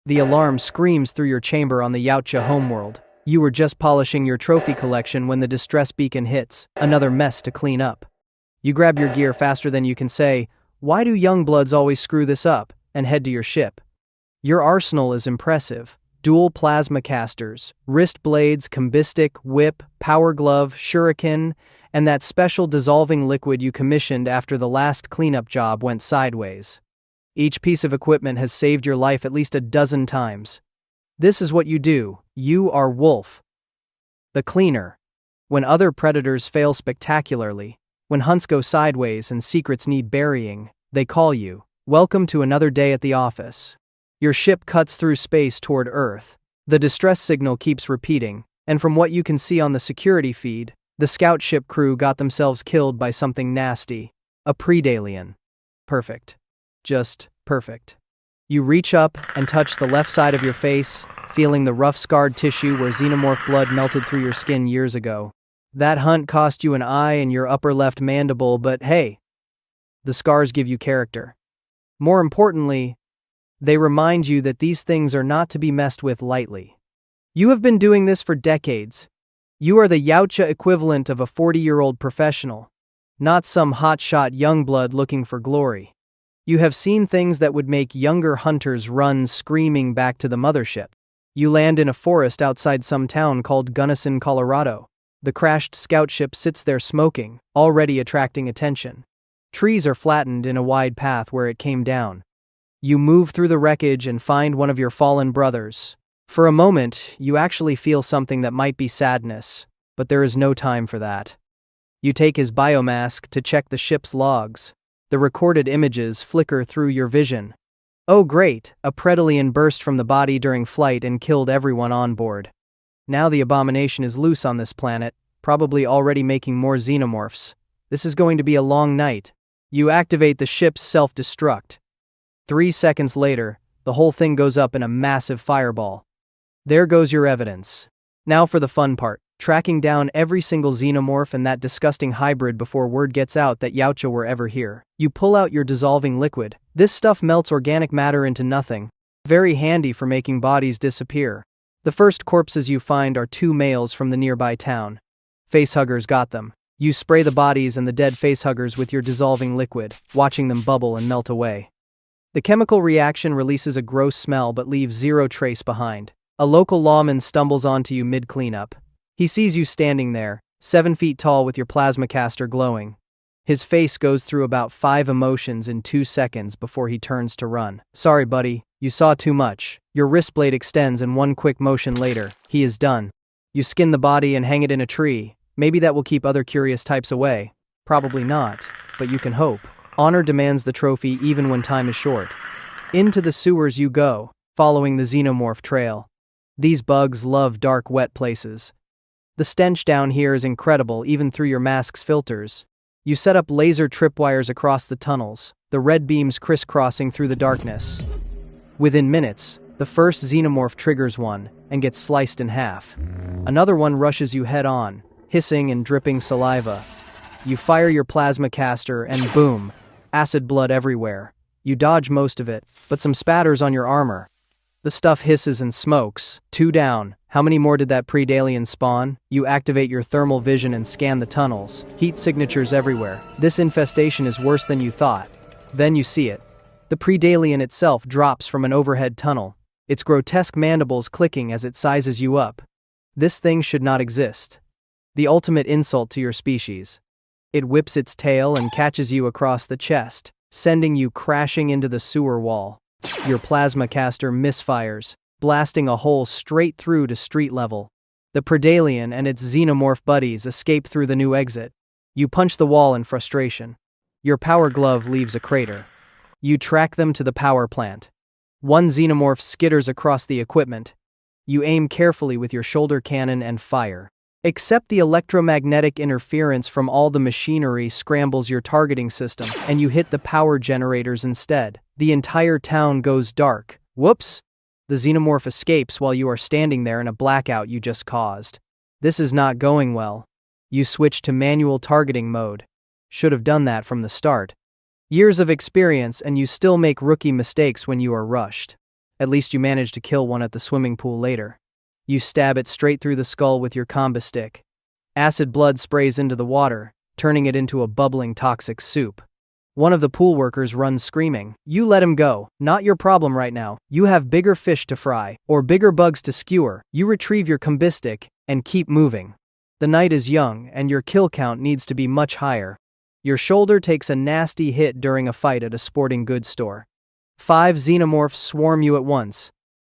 The alarm screams through your chamber on the Yautja homeworld. You were just polishing your trophy collection when the distress beacon hits, another mess to clean up. You grab your gear faster than you can say, "Why do young bloods always screw this up?" and head to your ship. Your arsenal is impressive. Dual plasma casters, wrist blades, combistic, whip, power glove, shuriken, and that special dissolving liquid you commissioned after the last cleanup job went sideways. Each piece of equipment has saved your life at least a dozen times. This is what you do. You are Wolf, the cleaner. When other predators fail spectacularly, when hunts go sideways and secrets need burying, they call you. Welcome to another day at the office. Your ship cuts through space toward Earth. The distress signal keeps repeating, and from what you can see on the security feed, the scout ship crew got themselves killed by something nasty. A predalien. Perfect. Just perfect. You reach up and touch the left side of your face, feeling the rough scarred tissue where xenomorph blood melted through your skin years ago. That hunt cost you an eye and your upper left mandible, but hey, the scars give you character. More importantly, they remind you that these things are not to be messed with lightly. You have been doing this for decades. You are the Yautja equivalent of a 40-year-old professional, not some hotshot young blood looking for glory. You have seen things that would make younger hunters run screaming back to the mothership. You land in a forest outside some town called Gunnison, Colorado. The crashed scout ship sits there smoking, already attracting attention. Trees are flattened in a wide path where it came down. You move through the wreckage and find one of your fallen brothers. For a moment, you actually feel something that might be sadness, but there is no time for that. You take his biomask to check the ship's logs. The recorded images flicker through your vision. Oh great, a Predalien burst from the body during flight and killed everyone on board. Now the abomination is loose on this planet, probably already making more xenomorphs. This is going to be a long night. You activate the ship's self-destruct. 3 seconds later, the whole thing goes up in a massive fireball. There goes your evidence. Now for the fun part, tracking down every single xenomorph and that disgusting hybrid before word gets out that Yautja were ever here. You pull out your dissolving liquid. This stuff melts organic matter into nothing. Very handy for making bodies disappear. The first corpses you find are 2 males from the nearby town. Facehuggers got them. You spray the bodies and the dead facehuggers with your dissolving liquid, watching them bubble and melt away. The chemical reaction releases a gross smell but leaves zero trace behind. A local lawman stumbles onto you mid-cleanup. He sees you standing there, 7 feet tall with your plasma caster glowing. His face goes through about 5 emotions in 2 seconds before he turns to run. Sorry buddy, you saw too much. Your wrist blade extends and 1 quick motion later, he is done. You skin the body and hang it in a tree. Maybe that will keep other curious types away. Probably not, but you can hope. Honor demands the trophy even when time is short. Into the sewers you go, following the xenomorph trail. These bugs love dark, wet places. The stench down here is incredible even through your mask's filters. You set up laser tripwires across the tunnels, the red beams crisscrossing through the darkness. Within minutes, the first xenomorph triggers one and gets sliced in half. Another one rushes you head on, hissing and dripping saliva. You fire your plasma caster and boom, acid blood everywhere. You dodge most of it, but some spatters on your armor. The stuff hisses and smokes. 2 down. How many more did that predalien spawn? You activate your thermal vision and scan the tunnels. Heat signatures everywhere. This infestation is worse than you thought. Then you see it. The predalien itself drops from an overhead tunnel, its grotesque mandibles clicking as it sizes you up. This thing should not exist. The ultimate insult to your species. It whips its tail and catches you across the chest, sending you crashing into the sewer wall. Your plasma caster misfires, blasting a hole straight through to street level. The Predalien and its xenomorph buddies escape through the new exit. You punch the wall in frustration. Your power glove leaves a crater. You track them to the power plant. 1 xenomorph skitters across the equipment. You aim carefully with your shoulder cannon and fire. Except the electromagnetic interference from all the machinery scrambles your targeting system, and you hit the power generators instead. The entire town goes dark. Whoops! The xenomorph escapes while you are standing there in a blackout you just caused. This is not going well. You switch to manual targeting mode. Should have done that from the start. Years of experience and you still make rookie mistakes when you are rushed. At least you managed to kill one at the swimming pool later. You stab it straight through the skull with your combo stick. Acid blood sprays into the water, turning it into a bubbling toxic soup. One of the pool workers runs screaming. You let him go. Not your problem right now. You have bigger fish to fry, or bigger bugs to skewer. You retrieve your combo stick and keep moving. The night is young, and your kill count needs to be much higher. Your shoulder takes a nasty hit during a fight at a sporting goods store. 5 xenomorphs swarm you at once.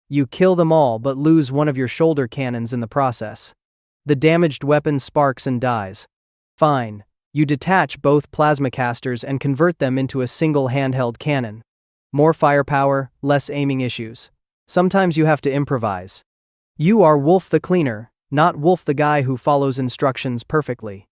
You kill them all but lose one of your shoulder cannons in the process. The damaged weapon sparks and dies. Fine. You detach both plasma casters and convert them into a single handheld cannon. More firepower, less aiming issues. Sometimes you have to improvise. You are Wolf the Cleaner, not Wolf the guy who follows instructions perfectly.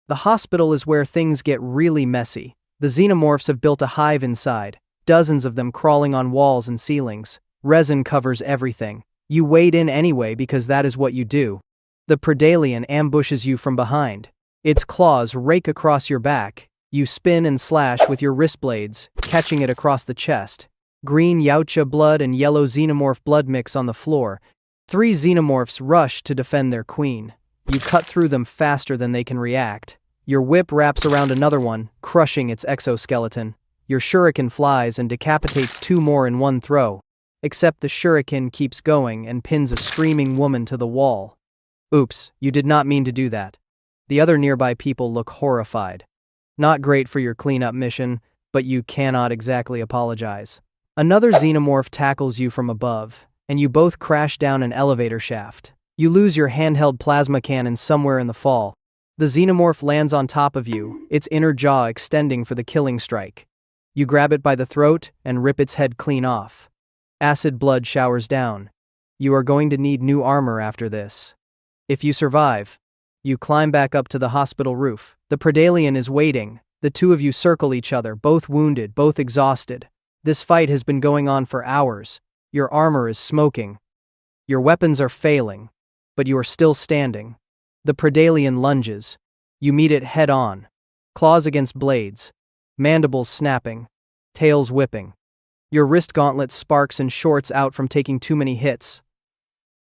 The hospital is where things get really messy. The xenomorphs have built a hive inside, dozens of them crawling on walls and ceilings. Resin covers everything. You wade in anyway because that is what you do. The Predator ambushes you from behind. Its claws rake across your back. You spin and slash with your wrist blades, catching it across the chest. Green Yautja blood and yellow xenomorph blood mix on the floor. 3 xenomorphs rush to defend their queen. You cut through them faster than they can react. Your whip wraps around another one, crushing its exoskeleton. Your shuriken flies and decapitates 2 more in one throw. Except the shuriken keeps going and pins a screaming woman to the wall. Oops, you did not mean to do that. The other nearby people look horrified. Not great for your cleanup mission, but you cannot exactly apologize. Another xenomorph tackles you from above, and you both crash down an elevator shaft. You lose your handheld plasma cannon somewhere in the fall. The xenomorph lands on top of you, its inner jaw extending for the killing strike. You grab it by the throat and rip its head clean off. Acid blood showers down. You are going to need new armor after this. If you survive, you climb back up to the hospital roof. The Predator is waiting. The two of you circle each other, both wounded, both exhausted. This fight has been going on for hours. Your armor is smoking. Your weapons are failing, but you are still standing. The Predator lunges. You meet it head on. Claws against blades. Mandibles snapping. Tails whipping. Your wrist gauntlet sparks and shorts out from taking too many hits.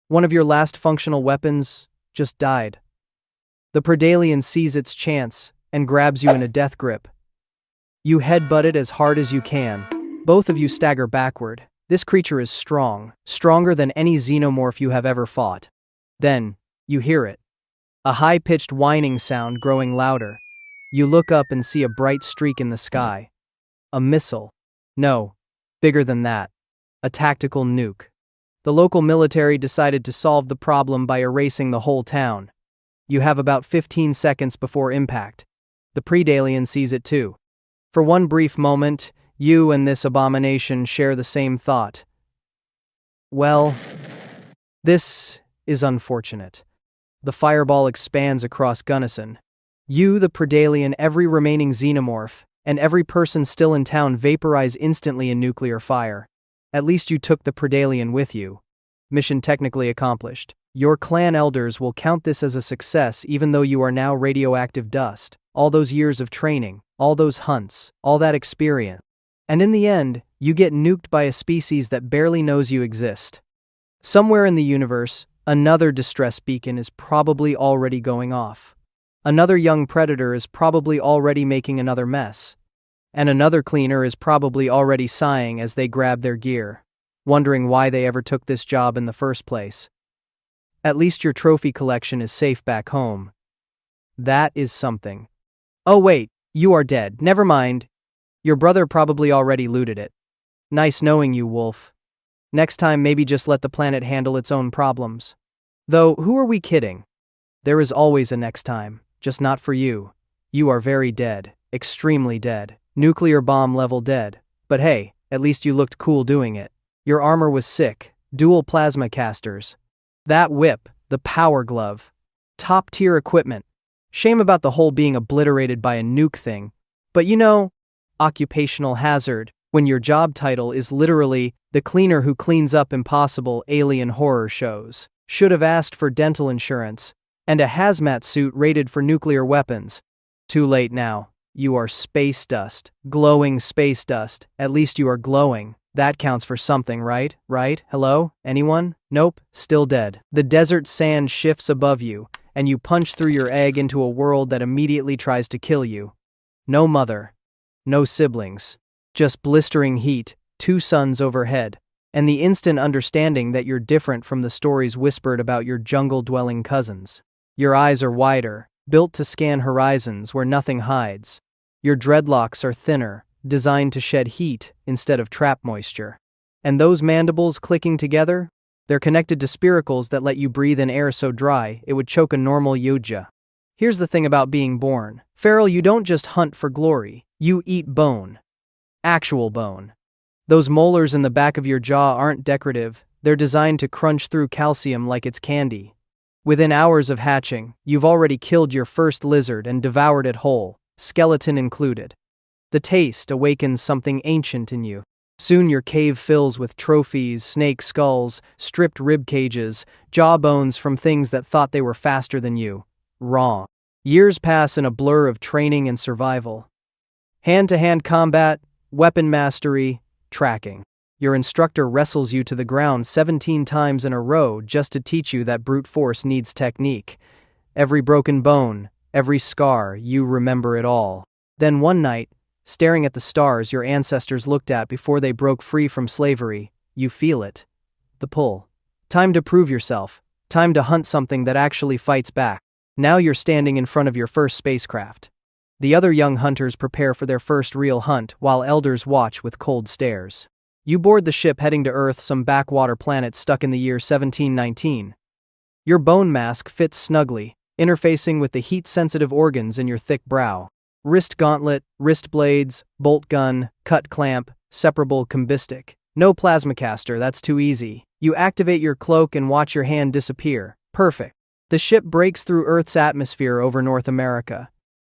One of your last functional weapons just died. The Predator sees its chance and grabs you in a death grip. You headbutt it as hard as you can. Both of you stagger backward. This creature is strong, stronger than any xenomorph you have ever fought. Then, you hear it. A high-pitched whining sound growing louder. You look up and see a bright streak in the sky. A missile. No, bigger than that. A tactical nuke. The local military decided to solve the problem by erasing the whole town. You have about 15 seconds before impact. The Predator sees it too. For one brief moment, you and this abomination share the same thought. Well, this is unfortunate. The fireball expands across Gunnison. You, the Predator, every remaining xenomorph, and every person still in town vaporize instantly in nuclear fire. At least you took the Predator with you. Mission technically accomplished. Your clan elders will count this as a success even though you are now radioactive dust. All those years of training, all those hunts, all that experience. And in the end, you get nuked by a species that barely knows you exist. Somewhere in the universe, another distress beacon is probably already going off. Another young predator is probably already making another mess. And another cleaner is probably already sighing as they grab their gear, wondering why they ever took this job in the first place. At least your trophy collection is safe back home. That is something. Oh wait, you are dead. Never mind. Your brother probably already looted it. Nice knowing you, Wolf. Next time maybe just let the planet handle its own problems. Though, who are we kidding? There is always a next time, just not for you. You are very dead, extremely dead, nuclear bomb level dead. But hey, at least you looked cool doing it. Your armor was sick, dual plasma casters. That whip, the power glove. Top tier equipment. Shame about the whole being obliterated by a nuke thing. But you know, occupational hazard, when your job title is literally the cleaner who cleans up impossible alien horror shows. Should have asked for dental insurance, and a hazmat suit rated for nuclear weapons. Too late now. You are space dust. Glowing space dust. At least you are glowing. That counts for something, right? Right? Hello? Anyone? Nope, still dead. The desert sand shifts above you, and you punch through your egg into a world that immediately tries to kill you. No mother. No siblings. Just blistering heat, 2 suns overhead, and the instant understanding that you're different from the stories whispered about your jungle-dwelling cousins. Your eyes are wider, built to scan horizons where nothing hides. Your dreadlocks are thinner, designed to shed heat instead of trap moisture. And those mandibles clicking together? They're connected to spiracles that let you breathe in air so dry it would choke a normal Yautja. Here's the thing about being born. Feral, you don't just hunt for glory, you eat bone. Actual bone. Those molars in the back of your jaw aren't decorative, they're designed to crunch through calcium like it's candy. Within hours of hatching, you've already killed your first lizard and devoured it whole, skeleton included. The taste awakens something ancient in you. Soon your cave fills with trophies, snake skulls, stripped rib cages, jawbones from things that thought they were faster than you. Wrong. Years pass in a blur of training and survival. Hand-to-hand combat, weapon mastery, tracking. Your instructor wrestles you to the ground 17 times in a row just to teach you that brute force needs technique. Every broken bone, every scar, you remember it all. Then one night, staring at the stars your ancestors looked at before they broke free from slavery, you feel it. The pull. Time to prove yourself. Time to hunt something that actually fights back. Now you're standing in front of your first spacecraft. The other young hunters prepare for their first real hunt while elders watch with cold stares. You board the ship heading to Earth, some backwater planet stuck in the year 1719. Your bone mask fits snugly, interfacing with the heat-sensitive organs in your thick brow. Wrist gauntlet, wrist blades, bolt gun, cut clamp, separable combistic. No plasmacaster, that's too easy. You activate your cloak and watch your hand disappear. Perfect. The ship breaks through Earth's atmosphere over North America.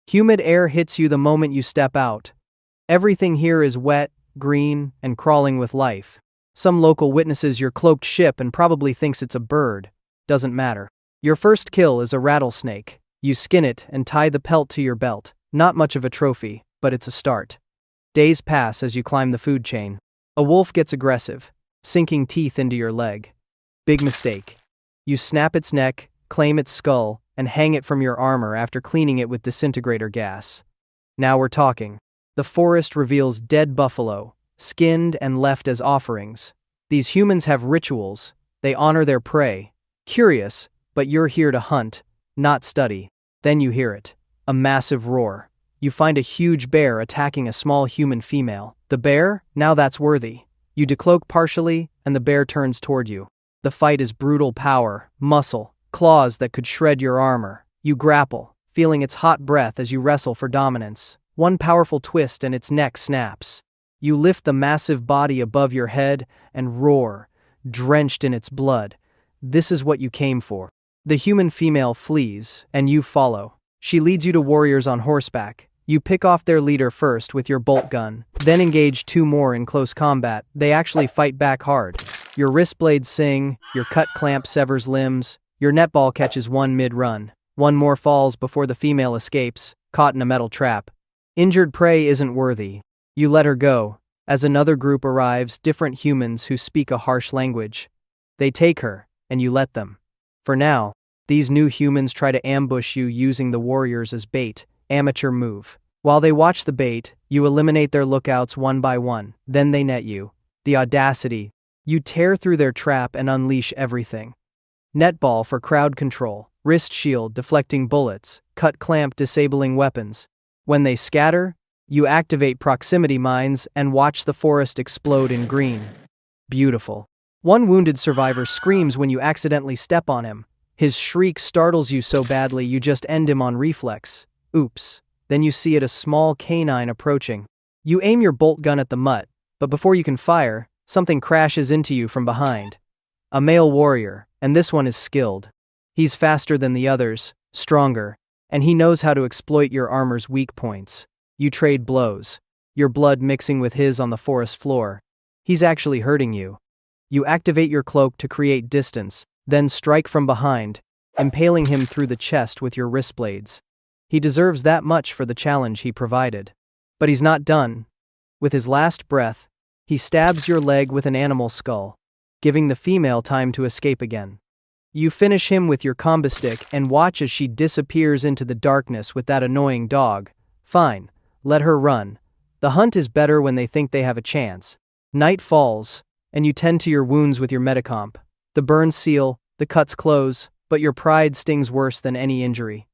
Humid air hits you the moment you step out. Everything here is wet, green, and crawling with life. Some local witnesses your cloaked ship and probably thinks it's a bird. Doesn't matter. Your first kill is a rattlesnake. You skin it and tie the pelt to your belt. Not much of a trophy, but it's a start. Days pass as you climb the food chain. A wolf gets aggressive, sinking teeth into your leg. Big mistake. You snap its neck, claim its skull, and hang it from your armor after cleaning it with disintegrator gas. Now we're talking. The forest reveals dead buffalo, skinned and left as offerings. These humans have rituals. They honor their prey. Curious, but you're here to hunt, not study. Then you hear it. A massive roar. You find a huge bear attacking a small human female. The bear? Now that's worthy. You decloak partially, and the bear turns toward you. The fight is brutal power, muscle, claws that could shred your armor. You grapple, feeling its hot breath as you wrestle for dominance. One powerful twist and its neck snaps. You lift the massive body above your head and roar, drenched in its blood. This is what you came for. The human female flees, and you follow. She leads you to warriors on horseback. You pick off their leader first with your bolt gun, then engage 2 more in close combat. They actually fight back hard. Your wrist blades sing, your cut clamp severs limbs, your netball catches one mid-run. One more falls before the female escapes, caught in a metal trap. Injured prey isn't worthy. You let her go. As another group arrives, different humans who speak a harsh language. They take her, and you let them. For now, these new humans try to ambush you using the warriors as bait. Amateur move. While they watch the bait, you eliminate their lookouts one by one. Then they net you. The audacity. You tear through their trap and unleash everything. Netball for crowd control. Wrist shield deflecting bullets. Cut clamp disabling weapons. When they scatter, you activate proximity mines and watch the forest explode in green. Beautiful. One wounded survivor screams when you accidentally step on him. His shriek startles you so badly you just end him on reflex. Oops. Then you see a small canine approaching. You aim your bolt gun at the mutt, but before you can fire, something crashes into you from behind. A male warrior, and this one is skilled. He's faster than the others, stronger, and he knows how to exploit your armor's weak points. You trade blows, your blood mixing with his on the forest floor. He's actually hurting you. You activate your cloak to create distance, then strike from behind, impaling him through the chest with your wrist blades. He deserves that much for the challenge he provided. But he's not done. With his last breath, He stabs your leg with an animal skull, giving the female time to escape again. You finish him with your combo stick and watch as she disappears into the darkness with that annoying dog. Fine, let her run. The hunt is better when they think they have a chance. Night falls, and you tend to your wounds with your Metacomp. The burns seal, the cuts close, but your pride stings worse than any injury.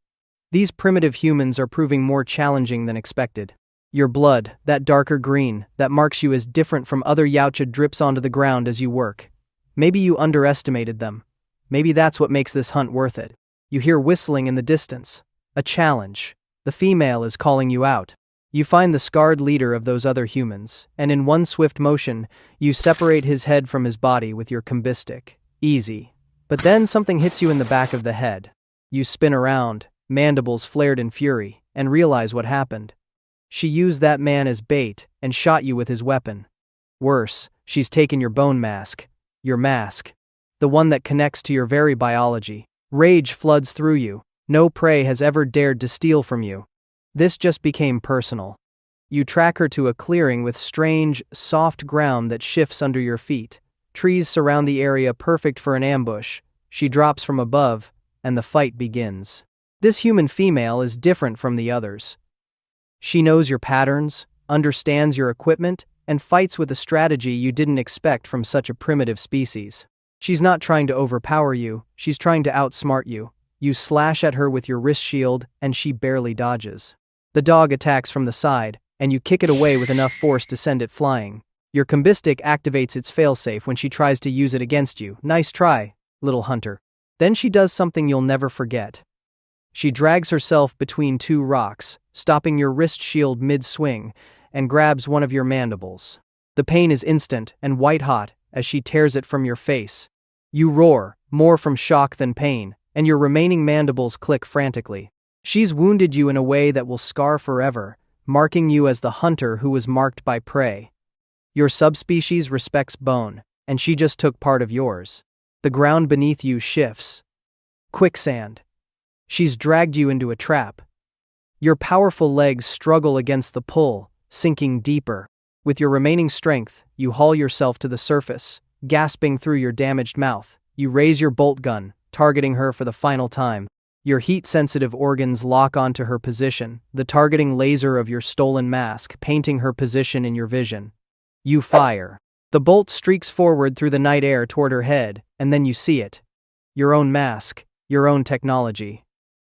These primitive humans are proving more challenging than expected. Your blood, that darker green, that marks you as different from other Yautja, drips onto the ground as you work. Maybe you underestimated them. Maybe that's what makes this hunt worth it. You hear whistling in the distance. A challenge. The female is calling you out. You find the scarred leader of those other humans, and in one swift motion, you separate his head from his body with your combo stick. Easy. But then something hits you in the back of the head. You spin around, mandibles flared in fury, and realize what happened. She used that man as bait and shot you with his weapon. Worse, she's taken your bone mask. Your mask. The one that connects to your very biology. Rage floods through you. No prey has ever dared to steal from you. This just became personal. You track her to a clearing with strange, soft ground that shifts under your feet. Trees surround the area, perfect for an ambush. She drops from above, and the fight begins. This human female is different from the others. She knows your patterns, understands your equipment, and fights with a strategy you didn't expect from such a primitive species. She's not trying to overpower you, she's trying to outsmart you. You slash at her with your wrist shield, and she barely dodges. The dog attacks from the side, and you kick it away with enough force to send it flying. Your combo stick activates its failsafe when she tries to use it against you. Nice try, little hunter. Then she does something you'll never forget. She drags herself between two rocks, stopping your wrist shield mid-swing, and grabs one of your mandibles. The pain is instant and white-hot as she tears it from your face. You roar, more from shock than pain, and your remaining mandibles click frantically. She's wounded you in a way that will scar forever, marking you as the hunter who was marked by prey. Your subspecies respects bone, and she just took part of yours. The ground beneath you shifts. Quicksand. She's dragged you into a trap. Your powerful legs struggle against the pull, sinking deeper. With your remaining strength, you haul yourself to the surface, gasping through your damaged mouth. You raise your bolt gun, targeting her for the final time. Your heat-sensitive organs lock onto her position, the targeting laser of your stolen mask painting her position in your vision. You fire. The bolt streaks forward through the night air toward her head, and then you see it. Your own mask, your own technology.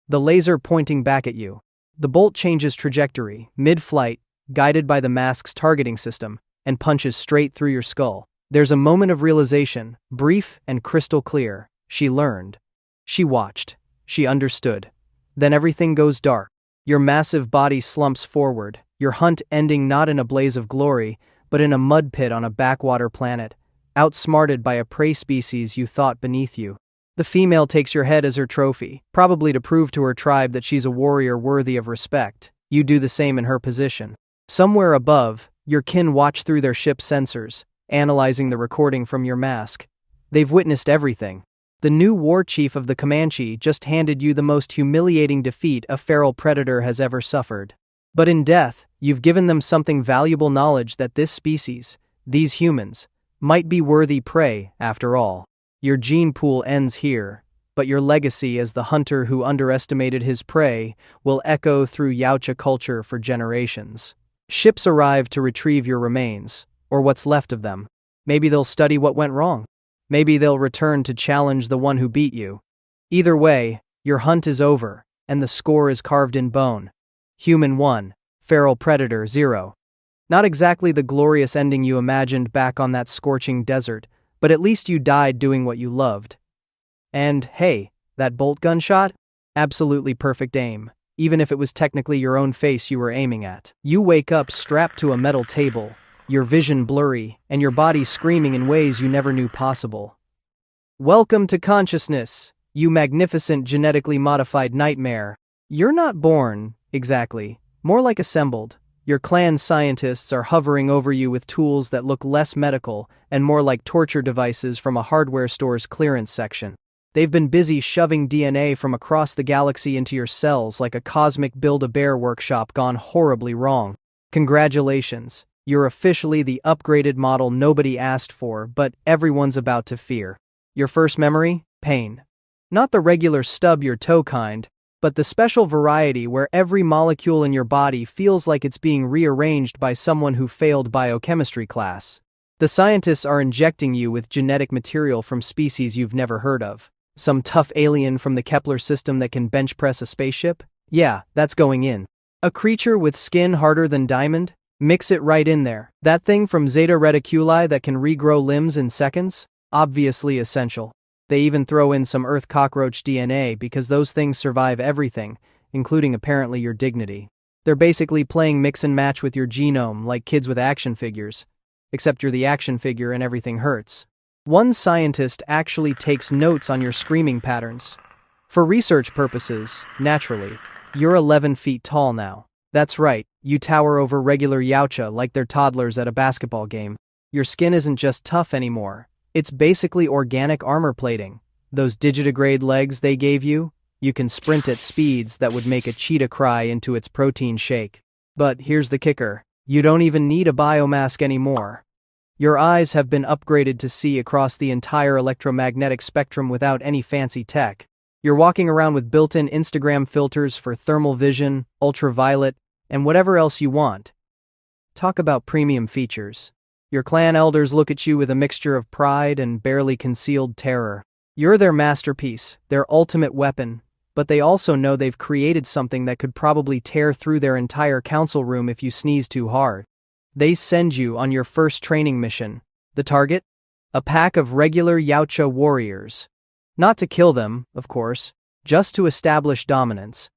The laser pointing back at you. The bolt changes trajectory, mid-flight, guided by the mask's targeting system, and punches straight through your skull. There's a moment of realization, brief and crystal clear. She learned. She watched. She understood. Then everything goes dark. Your massive body slumps forward, your hunt ending not in a blaze of glory, but in a mud pit on a backwater planet, outsmarted by a prey species you thought beneath you. The female takes your head as her trophy, probably to prove to her tribe that she's a warrior worthy of respect. You do the same in her position. Somewhere above, your kin watch through their ship's sensors, analyzing the recording from your mask. They've witnessed everything. The new war chief of the Comanche just handed you the most humiliating defeat a feral predator has ever suffered. But in death, you've given them something valuable, knowledge that this species, these humans, might be worthy prey after all. Your gene pool ends here, but your legacy as the hunter who underestimated his prey will echo through Yautja culture for generations. Ships arrive to retrieve your remains, or what's left of them. Maybe they'll study what went wrong. Maybe they'll return to challenge the one who beat you. Either way, your hunt is over, and the score is carved in bone. Human 1, feral predator 0. Not exactly the glorious ending you imagined back on that scorching desert, but at least you died doing what you loved. And, hey, that bolt gun shot? Absolutely perfect aim, even if it was technically your own face you were aiming at. You wake up strapped to a metal table, your vision blurry, and your body screaming in ways you never knew possible. Welcome to consciousness, you magnificent genetically modified nightmare. You're not born, exactly, more like assembled. Your clan's scientists are hovering over you with tools that look less medical and more like torture devices from a hardware store's clearance section. They've been busy shoving DNA from across the galaxy into your cells like a cosmic Build-A-Bear workshop gone horribly wrong. Congratulations, You're officially the upgraded model nobody asked for, but everyone's about to fear. Your first memory? Pain. Not the regular stub your toe kind, but the special variety where every molecule in your body feels like it's being rearranged by someone who failed biochemistry class. The scientists are injecting you with genetic material from species you've never heard of. Some tough alien from the Kepler system that can bench press a spaceship? Yeah, that's going in. A creature with skin harder than diamond? Mix it right in there. That thing from Zeta Reticuli that can regrow limbs in seconds? Obviously essential. They even throw in some Earth cockroach DNA because those things survive everything, including apparently your dignity. They're basically playing mix and match with your genome like kids with action figures. Except you're the action figure and everything hurts. One scientist actually takes notes on your screaming patterns. For research purposes, naturally, you're 11 feet tall now. That's right, you tower over regular Yautja like they're toddlers at a basketball game. Your skin isn't just tough anymore. It's basically organic armor plating. Those digitigrade legs they gave you, you can sprint at speeds that would make a cheetah cry into its protein shake. But here's the kicker. You don't even need a biomask anymore. Your eyes have been upgraded to see across the entire electromagnetic spectrum without any fancy tech. You're walking around with built-in Instagram filters for thermal vision, ultraviolet, and whatever else you want. Talk about premium features. Your clan elders look at you with a mixture of pride and barely concealed terror. You're their masterpiece, their ultimate weapon, but they also know they've created something that could probably tear through their entire council room if you sneeze too hard. They send you on your first training mission. The target? A pack of regular Yautja warriors. Not to kill them, of course, just to establish dominance.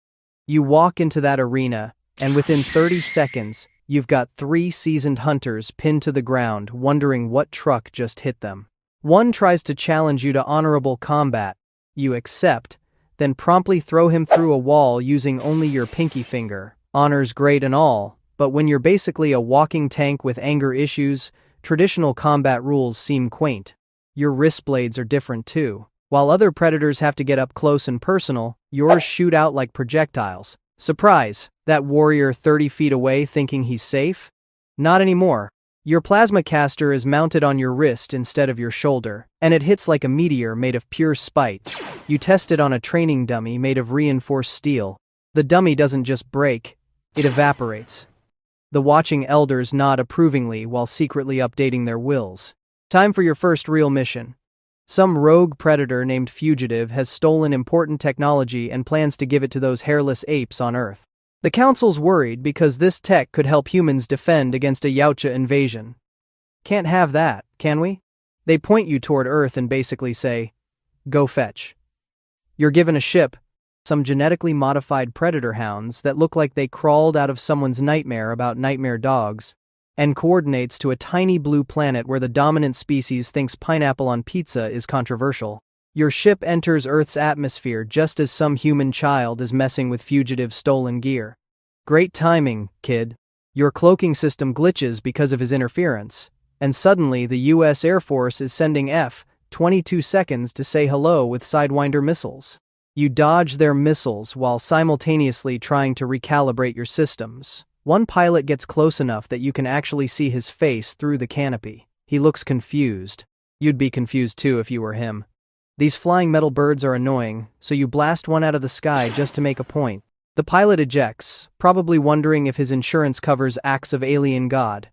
You walk into that arena, and within 30 seconds, you've got 3 seasoned hunters pinned to the ground wondering what truck just hit them. One tries to challenge you to honorable combat. You accept, then promptly throw him through a wall using only your pinky finger. Honor's great and all, but when you're basically a walking tank with anger issues, traditional combat rules seem quaint. Your wrist blades are different too. While other predators have to get up close and personal, yours shoot out like projectiles. Surprise! That warrior 30 feet away thinking he's safe? Not anymore. Your plasma caster is mounted on your wrist instead of your shoulder, and it hits like a meteor made of pure spite. You test it on a training dummy made of reinforced steel. The dummy doesn't just break, it evaporates. The watching elders nod approvingly while secretly updating their wills. Time for your first real mission. Some rogue predator named Fugitive has stolen important technology and plans to give it to those hairless apes on Earth. The Council's worried because this tech could help humans defend against a Yautja invasion. Can't have that, can we? They point you toward Earth and basically say, go fetch. You're given a ship, some genetically modified Predator Hounds that look like they crawled out of someone's nightmare about nightmare dogs, and coordinates to a tiny blue planet where the dominant species thinks pineapple on pizza is controversial. Your ship enters Earth's atmosphere just as some human child is messing with Fugitive's stolen gear. Great timing, kid. Your cloaking system glitches because of his interference, and suddenly the US Air Force is sending F-22 seconds to say hello with Sidewinder missiles. You dodge their missiles while simultaneously trying to recalibrate your systems. One pilot gets close enough that you can actually see his face through the canopy. He looks confused. You'd be confused too if you were him. These flying metal birds are annoying, so you blast one out of the sky just to make a point. The pilot ejects, probably wondering if his insurance covers acts of alien god.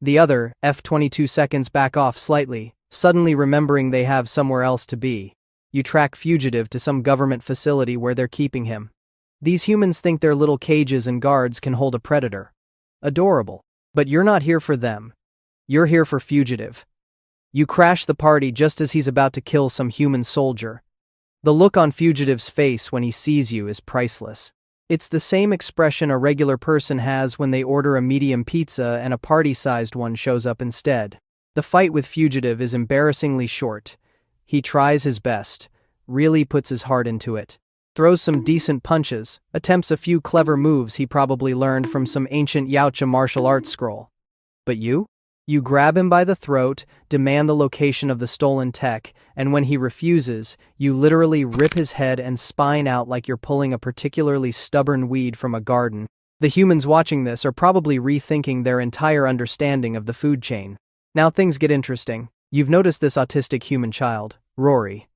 The other, F-22 seconds back off slightly, suddenly remembering they have somewhere else to be. You track Fugitive to some government facility where they're keeping him. These humans think their little cages and guards can hold a predator. Adorable. But you're not here for them. You're here for Fugitive. You crash the party just as he's about to kill some human soldier. The look on Fugitive's face when he sees you is priceless. It's the same expression a regular person has when they order a medium pizza and a party-sized one shows up instead. The fight with Fugitive is embarrassingly short. He tries his best, really puts his heart into it. Throws some decent punches, attempts a few clever moves he probably learned from some ancient Yautja martial arts scroll. But you? You grab him by the throat, demand the location of the stolen tech, and when he refuses, you literally rip his head and spine out like you're pulling a particularly stubborn weed from a garden. The humans watching this are probably rethinking their entire understanding of the food chain. Now things get interesting. You've noticed this autistic human child, Rory.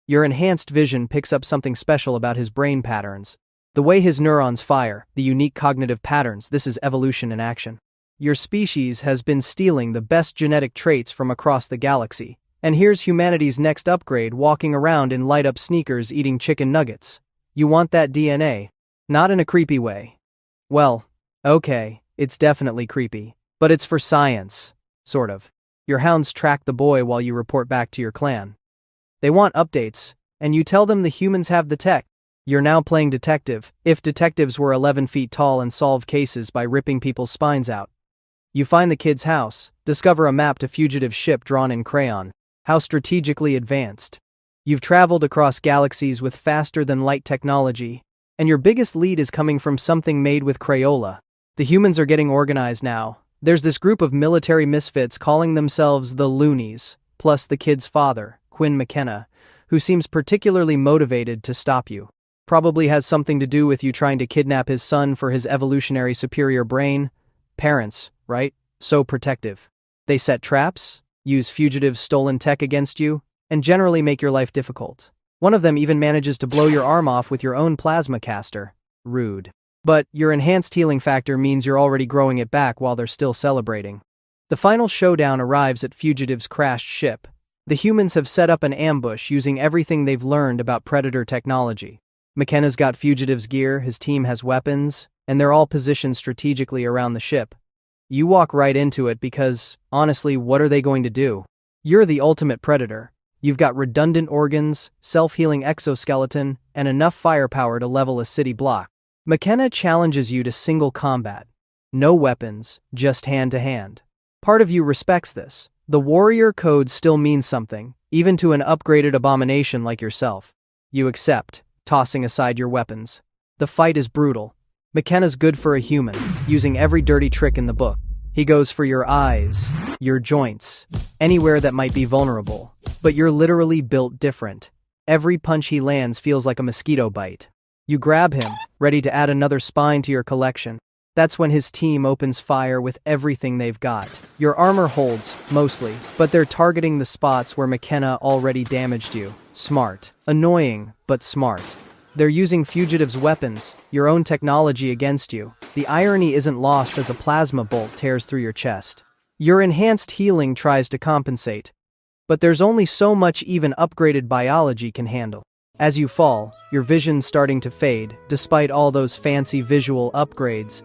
Your enhanced vision picks up something special about his brain patterns. The way his neurons fire, the unique cognitive patterns, this is evolution in action. Your species has been stealing the best genetic traits from across the galaxy. And here's humanity's next upgrade, walking around in light-up sneakers eating chicken nuggets. You want that DNA? Not in a creepy way. Well, okay, it's definitely creepy. But it's for science. Sort of. Your hounds track the boy while you report back to your clan. They want updates, and you tell them the humans have the tech. You're now playing detective, if detectives were 11 feet tall and solve cases by ripping people's spines out. You find the kid's house, discover a map to fugitive ship drawn in crayon. How strategically advanced. You've traveled across galaxies with faster-than-light technology, and your biggest lead is coming from something made with Crayola. The humans are getting organized now. There's this group of military misfits calling themselves the Loonies, plus the kid's father, Quinn McKenna, who seems particularly motivated to stop you. Probably has something to do with you trying to kidnap his son for his evolutionary superior brain. Parents, right? So protective. They set traps, use fugitive stolen tech against you, and generally make your life difficult. One of them even manages to blow your arm off with your own plasma caster. Rude. But your enhanced healing factor means you're already growing it back while they're still celebrating. The final showdown arrives at Fugitive's crashed ship. The humans have set up an ambush using everything they've learned about Predator technology. McKenna's got Fugitive's gear, his team has weapons, and they're all positioned strategically around the ship. You walk right into it because, honestly, what are they going to do? You're the ultimate predator. You've got redundant organs, self-healing exoskeleton, and enough firepower to level a city block. McKenna challenges you to single combat. No weapons, just hand-to-hand. Part of you respects this. The warrior code still means something, even to an upgraded abomination like yourself. You accept, tossing aside your weapons. The fight is brutal. McKenna's good for a human, using every dirty trick in the book. He goes for your eyes, your joints, anywhere that might be vulnerable. But you're literally built different. Every punch he lands feels like a mosquito bite. You grab him, ready to add another spine to your collection. That's when his team opens fire with everything they've got. Your armor holds, mostly, but they're targeting the spots where McKenna already damaged you. Smart. Annoying, but smart. They're using Fugitive's weapons, your own technology against you. The irony isn't lost as a plasma bolt tears through your chest. Your enhanced healing tries to compensate, but there's only so much even upgraded biology can handle. As you fall, your vision's starting to fade, despite all those fancy visual upgrades.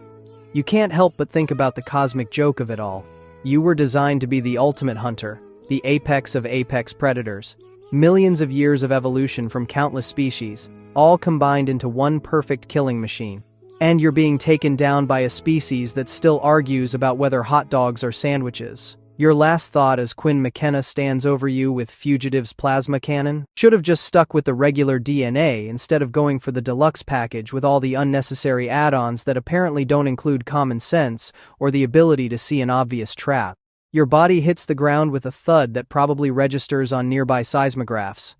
You can't help but think about the cosmic joke of it all. You were designed to be the ultimate hunter, the apex of apex predators. Millions of years of evolution from countless species, all combined into one perfect killing machine. And you're being taken down by a species that still argues about whether hot dogs are sandwiches. Your last thought as Quinn McKenna stands over you with Fugitive's plasma cannon should have just stuck with the regular DNA instead of going for the deluxe package with all the unnecessary add-ons that apparently don't include common sense or the ability to see an obvious trap. Your body hits the ground with a thud that probably registers on nearby seismographs.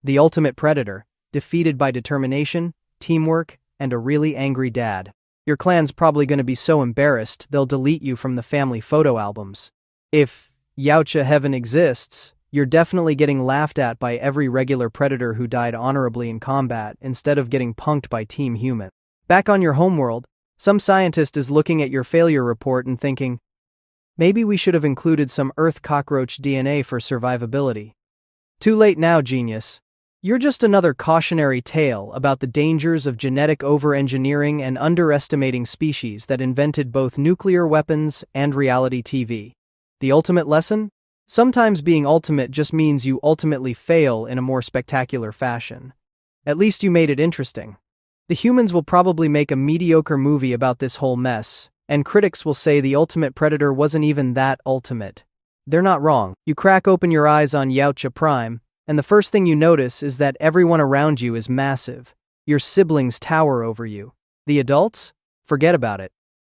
The ultimate predator, defeated by determination, teamwork, and a really angry dad. Your clan's probably going to be so embarrassed they'll delete you from the family photo albums. If Yautja heaven exists, you're definitely getting laughed at by every regular predator who died honorably in combat instead of getting punked by Team Human. Back on your homeworld, some scientist is looking at your failure report and thinking, maybe we should have included some Earth cockroach DNA for survivability. Too late now, genius. You're just another cautionary tale about the dangers of genetic over-engineering and underestimating species that invented both nuclear weapons and reality TV. The ultimate lesson? Sometimes being ultimate just means you ultimately fail in a more spectacular fashion. At least you made it interesting. The humans will probably make a mediocre movie about this whole mess, and critics will say the ultimate predator wasn't even that ultimate. They're not wrong. You crack open your eyes on Yautja Prime, and the first thing you notice is that everyone around you is massive. Your siblings tower over you. The adults? Forget about it.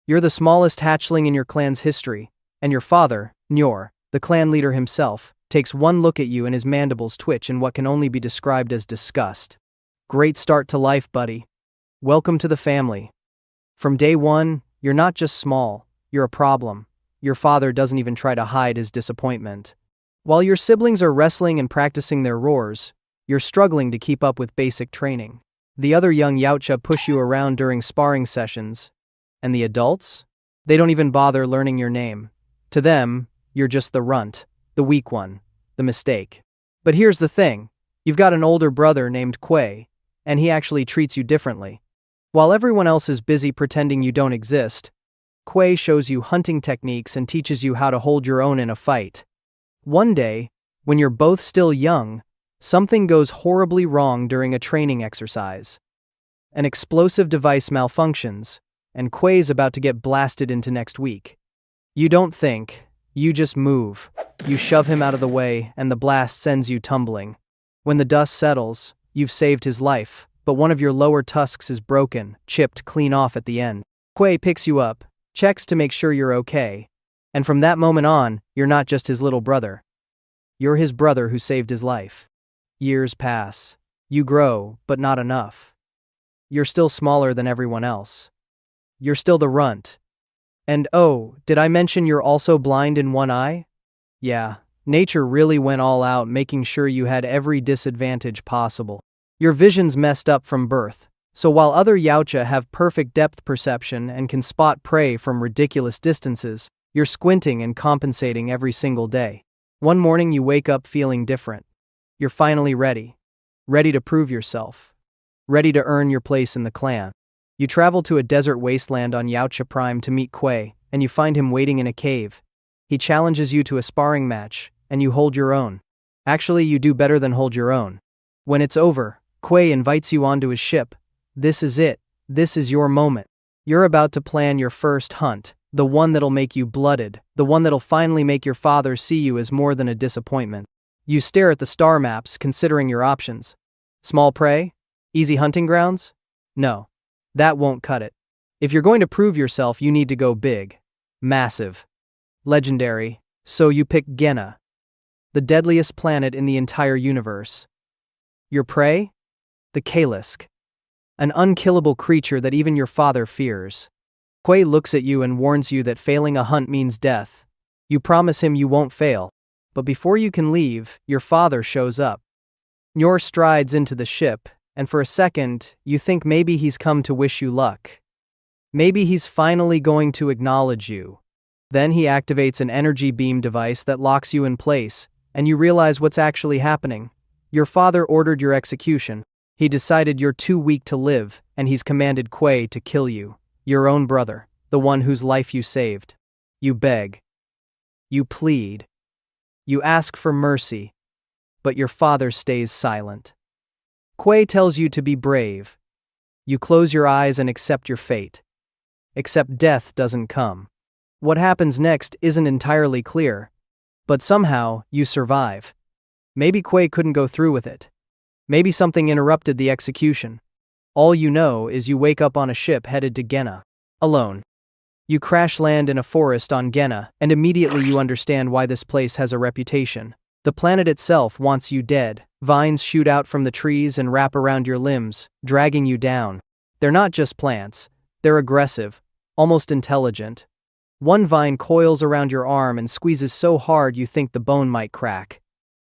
You're the smallest hatchling in your clan's history, and your father, Njor, the clan leader himself, takes one look at you and his mandibles twitch in what can only be described as disgust. Great start to life, buddy. Welcome to the family. From day one, you're not just small, you're a problem. Your father doesn't even try to hide his disappointment. While your siblings are wrestling and practicing their roars, you're struggling to keep up with basic training. The other young Yautja push you around during sparring sessions. And the adults? They don't even bother learning your name. To them, you're just the runt, the weak one, the mistake. But here's the thing. You've got an older brother named Quay, and he actually treats you differently. While everyone else is busy pretending you don't exist, Quay shows you hunting techniques and teaches you how to hold your own in a fight. One day, when you're both still young, something goes horribly wrong during a training exercise. An explosive device malfunctions, and Quay's about to get blasted into next week. You don't think, you just move. You shove him out of the way, and the blast sends you tumbling. When the dust settles, you've saved his life, but one of your lower tusks is broken, chipped clean off at the end. Quay picks you up, checks to make sure you're okay, and from that moment on, you're not just his little brother. You're his brother who saved his life. Years pass. You grow, but not enough. You're still smaller than everyone else. You're still the runt. And oh, did I mention you're also blind in one eye? Yeah, nature really went all out making sure you had every disadvantage possible. Your vision's messed up from birth, so while other Yautja have perfect depth perception and can spot prey from ridiculous distances, you're squinting and compensating every single day. One morning you wake up feeling different. You're finally ready. Ready to prove yourself. Ready to earn your place in the clan. You travel to a desert wasteland on Yautja Prime to meet Quay, and you find him waiting in a cave. He challenges you to a sparring match, and you hold your own. Actually, you do better than hold your own. When it's over, Quay invites you onto his ship. This is it. This is your moment. You're about to plan your first hunt, the one that'll make you blooded, the one that'll finally make your father see you as more than a disappointment. You stare at the star maps, considering your options. Small prey? Easy hunting grounds? No. That won't cut it. If you're going to prove yourself, you need to go big. Massive. Legendary. So you pick Genna, the deadliest planet in the entire universe. Your prey? The Kalisk. An unkillable creature that even your father fears. Quay looks at you and warns you that failing a hunt means death. You promise him you won't fail. But before you can leave, your father shows up. Yor strides into the ship, and for a second, you think maybe he's come to wish you luck. Maybe he's finally going to acknowledge you. Then he activates an energy beam device that locks you in place, and you realize what's actually happening. Your father ordered your execution. He decided you're too weak to live, and he's commanded Quay to kill you. Your own brother, the one whose life you saved. You beg. You plead. You ask for mercy. But your father stays silent. Quay tells you to be brave. You close your eyes and accept your fate. Except death doesn't come. What happens next isn't entirely clear. But somehow, you survive. Maybe Quay couldn't go through with it. Maybe something interrupted the execution. All you know is you wake up on a ship headed to Genna. Alone. You crash land in a forest on Genna, and immediately you understand why this place has a reputation. The planet itself wants you dead. Vines shoot out from the trees and wrap around your limbs, dragging you down. They're not just plants. They're aggressive, almost intelligent. One vine coils around your arm and squeezes so hard you think the bone might crack.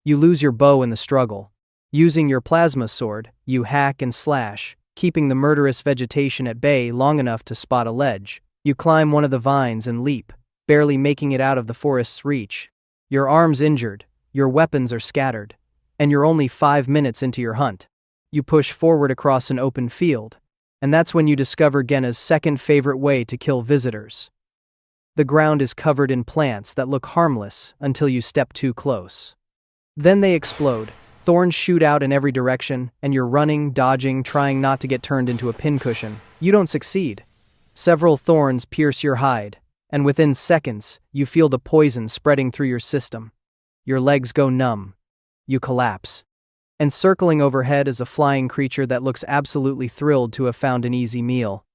You lose your bow in the struggle. Using your plasma sword, you hack and slash, keeping the murderous vegetation at bay long enough to spot a ledge. You climb one of the vines and leap, barely making it out of the forest's reach. Your arm's injured, your weapons are scattered, and you're only 5 minutes into your hunt. You push forward across an open field, and that's when you discover Genna's second favorite way to kill visitors. The ground is covered in plants that look harmless until you step too close. Then they explode. Thorns shoot out in every direction, and you're running, dodging, trying not to get turned into a pincushion. You don't succeed. Several thorns pierce your hide, and within seconds, you feel the poison spreading through your system. Your legs go numb. You collapse. And circling overhead is a flying creature that looks absolutely thrilled to have found an easy meal.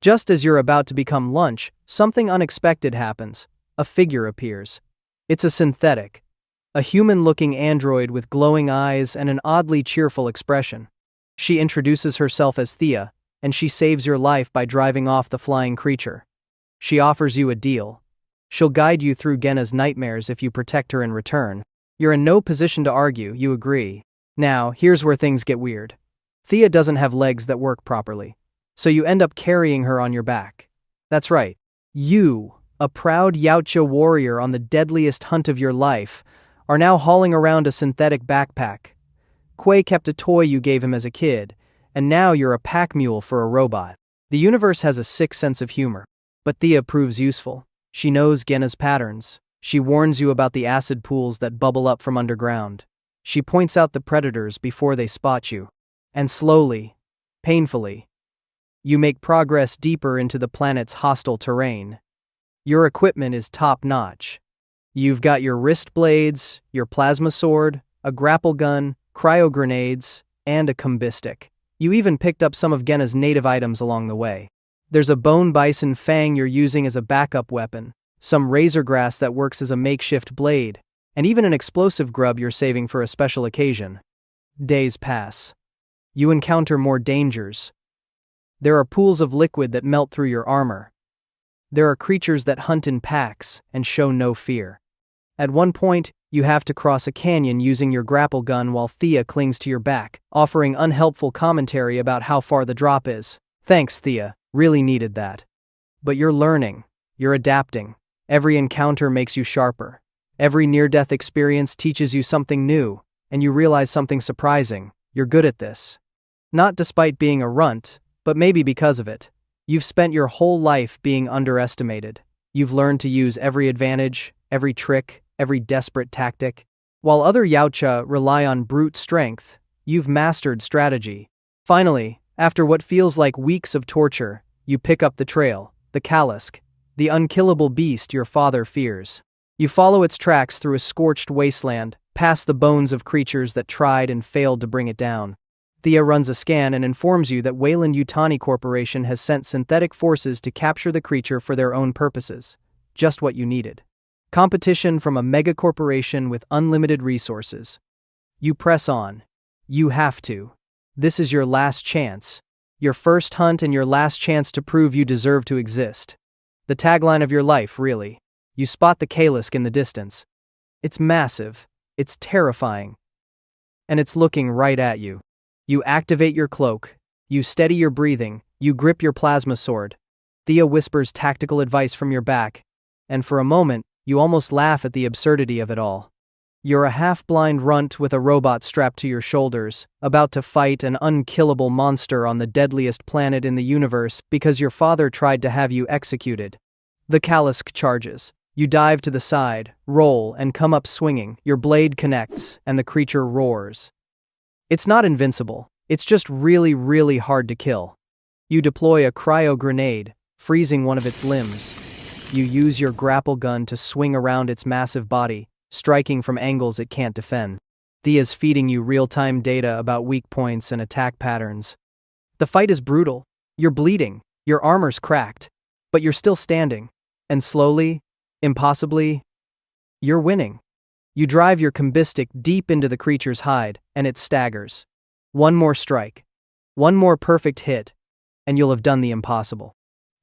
Just as you're about to become lunch, something unexpected happens. A figure appears. It's a synthetic. A human-looking android with glowing eyes and an oddly cheerful expression. She introduces herself as Thea, and she saves your life by driving off the flying creature. She offers you a deal. She'll guide you through Genna's nightmares if you protect her in return. You're in no position to argue, you agree. Now, here's where things get weird. Thea doesn't have legs that work properly, so you end up carrying her on your back. That's right. You, a proud Yautja warrior on the deadliest hunt of your life, are now hauling around a synthetic backpack. Quay kept a toy you gave him as a kid, and now you're a pack mule for a robot. The universe has a sick sense of humor, but Thea proves useful. She knows Genna's patterns. She warns you about the acid pools that bubble up from underground. She points out the predators before they spot you. And slowly, painfully, you make progress deeper into the planet's hostile terrain. Your equipment is top-notch. You've got your wrist blades, your plasma sword, a grapple gun, cryo grenades, and a combistic. You even picked up some of Genna's native items along the way. There's a bone bison fang you're using as a backup weapon, some razor grass that works as a makeshift blade, and even an explosive grub you're saving for a special occasion. Days pass. You encounter more dangers. There are pools of liquid that melt through your armor. There are creatures that hunt in packs and show no fear. At one point, you have to cross a canyon using your grapple gun while Thea clings to your back, offering unhelpful commentary about how far the drop is. Thanks, Thea. Really needed that. But you're learning. You're adapting. Every encounter makes you sharper. Every near-death experience teaches you something new, and you realize something surprising. You're good at this. Not despite being a runt, but maybe because of it. You've spent your whole life being underestimated. You've learned to use every advantage, every trick, every desperate tactic. While other Yautja rely on brute strength, you've mastered strategy. Finally, after what feels like weeks of torture, you pick up the trail, the Kalisk, the unkillable beast your father fears. You follow its tracks through a scorched wasteland, past the bones of creatures that tried and failed to bring it down. Thea runs a scan and informs you that Weyland-Yutani Corporation has sent synthetic forces to capture the creature for their own purposes. Just what you needed. Competition from a mega-corporation with unlimited resources. You press on. You have to. This is your last chance. Your first hunt and your last chance to prove you deserve to exist. The tagline of your life, really. You spot the Kalisk in the distance. It's massive. It's terrifying. And it's looking right at you. You activate your cloak. You steady your breathing. You grip your plasma sword. Thea whispers tactical advice from your back. And for a moment, you almost laugh at the absurdity of it all. You're a half-blind runt with a robot strapped to your shoulders, about to fight an unkillable monster on the deadliest planet in the universe because your father tried to have you executed. The Kalisk charges. You dive to the side, roll, and come up swinging. Your blade connects, and the creature roars. It's not invincible. It's just really, really hard to kill. You deploy a cryo grenade, freezing one of its limbs. You use your grapple gun to swing around its massive body, striking from angles it can't defend. Thea's feeding you real-time data about weak points and attack patterns. The fight is brutal. You're bleeding. Your armor's cracked. But you're still standing. And slowly, impossibly, you're winning. You drive your combistic deep into the creature's hide, and it staggers. One more strike. One more perfect hit, and you'll have done the impossible.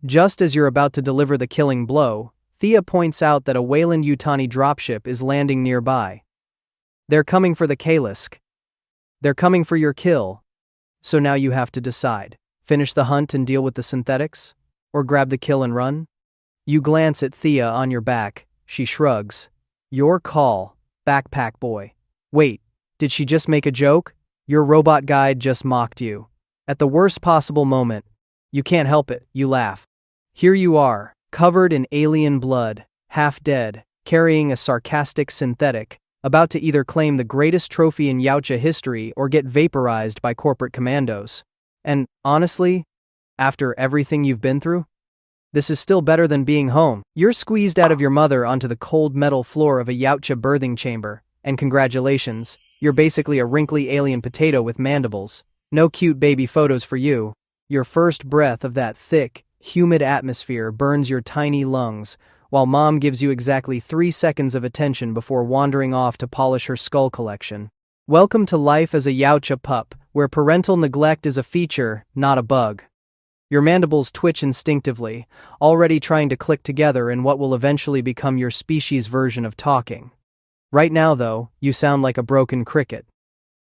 Just as you're about to deliver the killing blow, Thea points out that a Weyland-Yutani dropship is landing nearby. They're coming for the Kalisk. They're coming for your kill. So now you have to decide. Finish the hunt and deal with the synthetics? Or grab the kill and run? You glance at Thea on your back. She shrugs. Your call, backpack boy. Wait, did she just make a joke? Your robot guide just mocked you. At the worst possible moment, you can't help it, you laugh. Here you are, covered in alien blood, half dead, carrying a sarcastic synthetic, about to either claim the greatest trophy in Yautja history or get vaporized by corporate commandos. And, honestly, after everything you've been through, this is still better than being home. You're squeezed out of your mother onto the cold metal floor of a Yautja birthing chamber, and congratulations, you're basically a wrinkly alien potato with mandibles. No cute baby photos for you. Your first breath of that thick, humid atmosphere burns your tiny lungs, while mom gives you exactly 3 seconds of attention before wandering off to polish her skull collection. Welcome to life as a Yautja pup, where parental neglect is a feature, not a bug. Your mandibles twitch instinctively, already trying to click together in what will eventually become your species' version of talking. Right now, though, you sound like a broken cricket.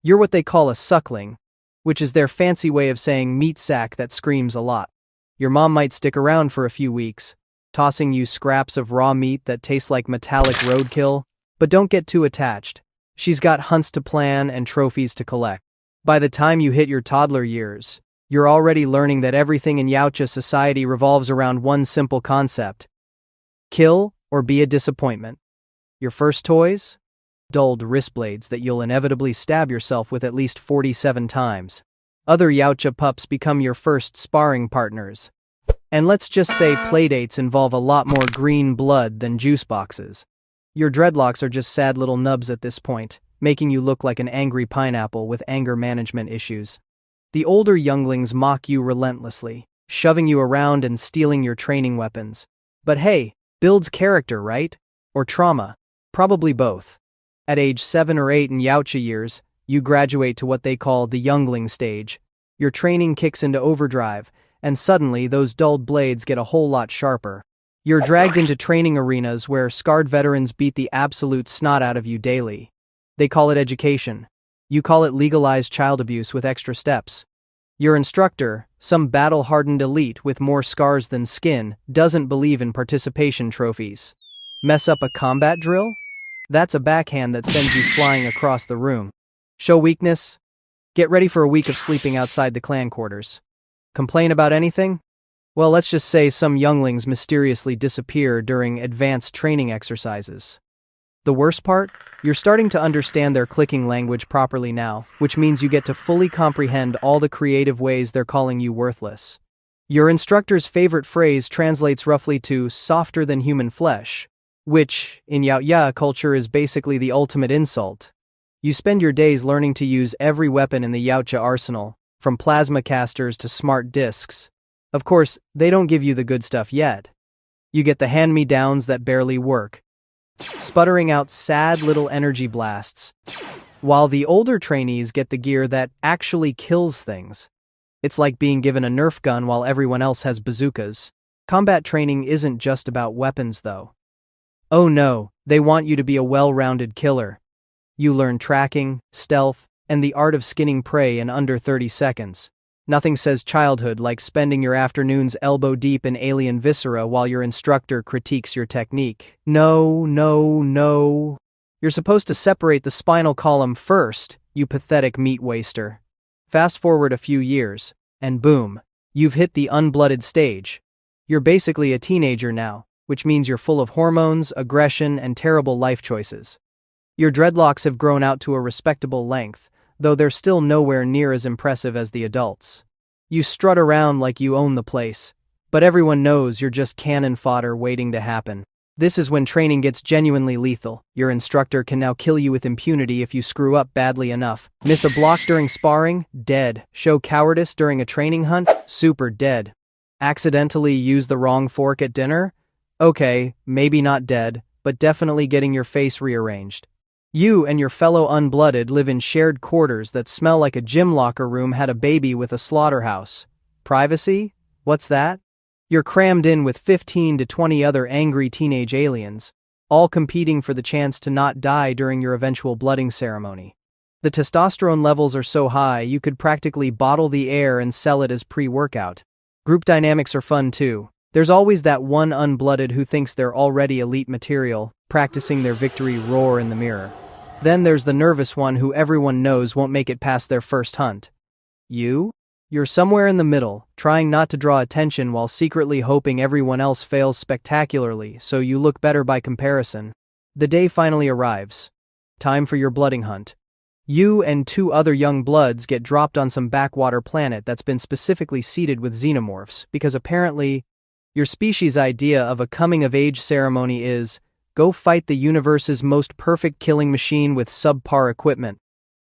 You're what they call a suckling, which is their fancy way of saying meat sack that screams a lot. Your mom might stick around for a few weeks, tossing you scraps of raw meat that taste like metallic roadkill, but don't get too attached. She's got hunts to plan and trophies to collect. By the time you hit your toddler years, you're already learning that everything in Yautja society revolves around one simple concept: kill or be a disappointment. Your first toys? Dulled wrist blades that you'll inevitably stab yourself with at least 47 times. Other Yautja pups become your first sparring partners. And let's just say playdates involve a lot more green blood than juice boxes. Your dreadlocks are just sad little nubs at this point, making you look like an angry pineapple with anger management issues. The older younglings mock you relentlessly, shoving you around and stealing your training weapons. But hey, builds character, right? Or trauma? Probably both. At age 7 or 8 in Yautja years, you graduate to what they call the youngling stage. Your training kicks into overdrive, and suddenly those dulled blades get a whole lot sharper. You're dragged into training arenas where scarred veterans beat the absolute snot out of you daily. They call it education. You call it legalized child abuse with extra steps. Your instructor, some battle-hardened elite with more scars than skin, doesn't believe in participation trophies. Mess up a combat drill? That's a backhand that sends you flying across the room. Show weakness? Get ready for a week of sleeping outside the clan quarters. Complain about anything? Well, let's just say some younglings mysteriously disappear during advanced training exercises. The worst part? You're starting to understand their clicking language properly now, which means you get to fully comprehend all the creative ways they're calling you worthless. Your instructor's favorite phrase translates roughly to softer than human flesh, which, in Yautja culture, is basically the ultimate insult. You spend your days learning to use every weapon in the Yautja arsenal, from plasma casters to smart discs. Of course, they don't give you the good stuff yet. You get the hand-me-downs that barely work, sputtering out sad little energy blasts, while the older trainees get the gear that actually kills things. It's like being given a Nerf gun while everyone else has bazookas. Combat training isn't just about weapons, though. Oh no, they want you to be a well-rounded killer. You learn tracking, stealth, and the art of skinning prey in under 30 seconds. Nothing says childhood like spending your afternoons elbow-deep in alien viscera while your instructor critiques your technique. No. You're supposed to separate the spinal column first, you pathetic meat waster. Fast forward a few years, and boom, you've hit the unblooded stage. You're basically a teenager now, which means you're full of hormones, aggression, and terrible life choices. Your dreadlocks have grown out to a respectable length, though they're still nowhere near as impressive as the adults. You strut around like you own the place, but everyone knows you're just cannon fodder waiting to happen. This is when training gets genuinely lethal. Your instructor can now kill you with impunity if you screw up badly enough. Miss a block during sparring? Dead. Show cowardice during a training hunt? Super dead. Accidentally use the wrong fork at dinner? Okay, maybe not dead, but definitely getting your face rearranged. You and your fellow unblooded live in shared quarters that smell like a gym locker room had a baby with a slaughterhouse. Privacy? What's that? You're crammed in with 15 to 20 other angry teenage aliens, all competing for the chance to not die during your eventual blooding ceremony. The testosterone levels are so high you could practically bottle the air and sell it as pre-workout. Group dynamics are fun too. There's always that one unblooded who thinks they're already elite material, practicing their victory roar in the mirror. Then there's the nervous one who everyone knows won't make it past their first hunt. You? You're somewhere in the middle, trying not to draw attention while secretly hoping everyone else fails spectacularly so you look better by comparison. The day finally arrives. Time for your blooding hunt. You and 2 other young bloods get dropped on some backwater planet that's been specifically seeded with xenomorphs, because apparently, your species' idea of a coming-of-age ceremony is, go fight the universe's most perfect killing machine with subpar equipment.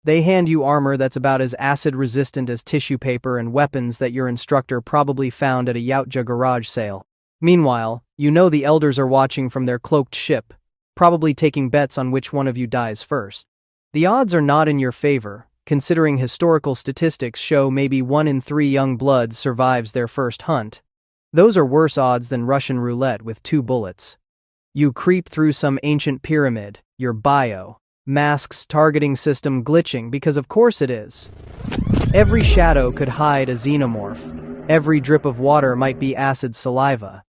They hand you armor that's about as acid-resistant as tissue paper and weapons that your instructor probably found at a Yautja garage sale. Meanwhile, you know the elders are watching from their cloaked ship, probably taking bets on which one of you dies first. The odds are not in your favor, considering historical statistics show maybe 1 in 3 young bloods survives their first hunt. Those are worse odds than Russian roulette with 2 bullets. You creep through some ancient pyramid, your bio masks targeting system glitching because of course it is. Every shadow could hide a xenomorph. Every drip of water might be acid saliva.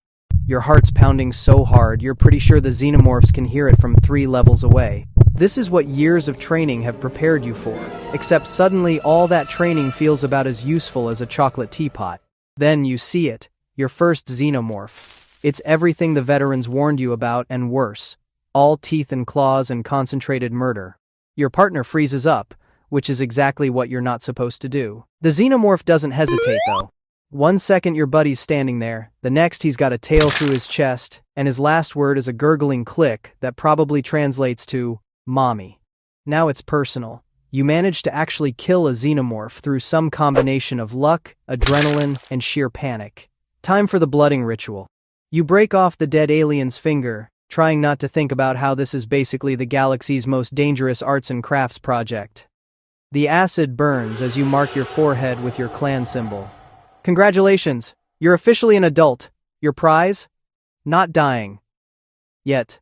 Your heart's pounding so hard you're pretty sure the xenomorphs can hear it from 3 levels away. This is what years of training have prepared you for, except suddenly all that training feels about as useful as a chocolate teapot. Then you see it, your first xenomorph. It's everything the veterans warned you about and worse. All teeth and claws and concentrated murder. Your partner freezes up, which is exactly what you're not supposed to do. The xenomorph doesn't hesitate though. 1 second your buddy's standing there, the next he's got a tail through his chest, and his last word is a gurgling click that probably translates to, "Mommy." Now it's personal. You manage to actually kill a xenomorph through some combination of luck, adrenaline, and sheer panic. Time for the blooding ritual. You break off the dead alien's finger, trying not to think about how this is basically the galaxy's most dangerous arts and crafts project. The acid burns as you mark your forehead with your clan symbol. Congratulations, you're officially an adult. Your prize? Not dying. Yet.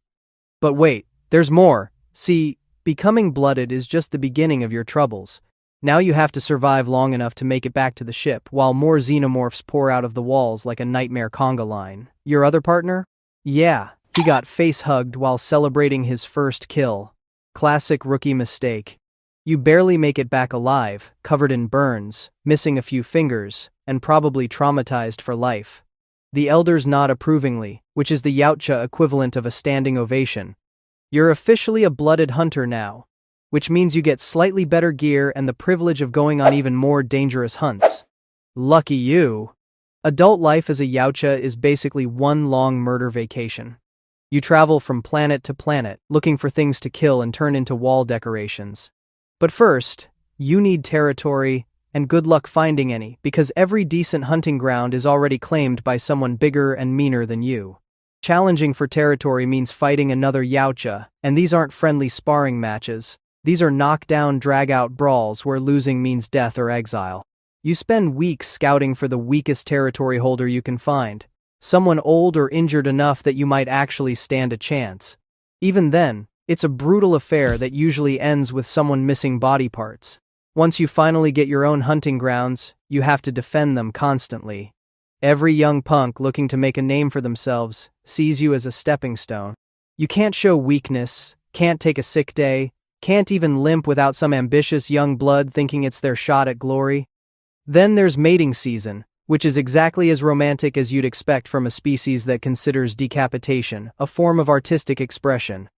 But wait, there's more. See, becoming blooded is just the beginning of your troubles. Now you have to survive long enough to make it back to the ship, while more xenomorphs pour out of the walls like a nightmare conga line. Your other partner? Yeah, he got face-hugged while celebrating his first kill. Classic rookie mistake. You barely make it back alive, covered in burns, missing a few fingers, and probably traumatized for life. The elders nod approvingly, which is the Yautja equivalent of a standing ovation. You're officially a blooded hunter now, which means you get slightly better gear and the privilege of going on even more dangerous hunts. Lucky you. Adult life as a Yautja is basically one long murder vacation. You travel from planet to planet, looking for things to kill and turn into wall decorations. But first, you need territory, and good luck finding any, because every decent hunting ground is already claimed by someone bigger and meaner than you. Challenging for territory means fighting another Yautja, and these aren't friendly sparring matches. These are knockdown, drag-out brawls where losing means death or exile. You spend weeks scouting for the weakest territory holder you can find, someone old or injured enough that you might actually stand a chance. Even then, it's a brutal affair that usually ends with someone missing body parts. Once you finally get your own hunting grounds, you have to defend them constantly. Every young punk looking to make a name for themselves sees you as a stepping stone. You can't show weakness, can't take a sick day, can't even limp without some ambitious young blood thinking it's their shot at glory. Then there's mating season, which is exactly as romantic as you'd expect from a species that considers decapitation a form of artistic expression.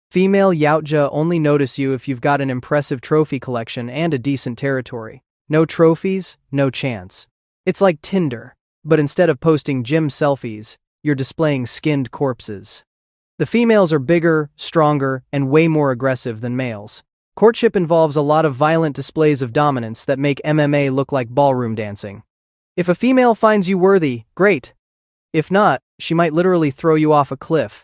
Female Yautja only notice you if you've got an impressive trophy collection and a decent territory. No trophies, no chance. It's like Tinder, but instead of posting gym selfies, you're displaying skinned corpses. The females are bigger, stronger, and way more aggressive than males. Courtship involves a lot of violent displays of dominance that make MMA look like ballroom dancing. If a female finds you worthy, great. If not, she might literally throw you off a cliff.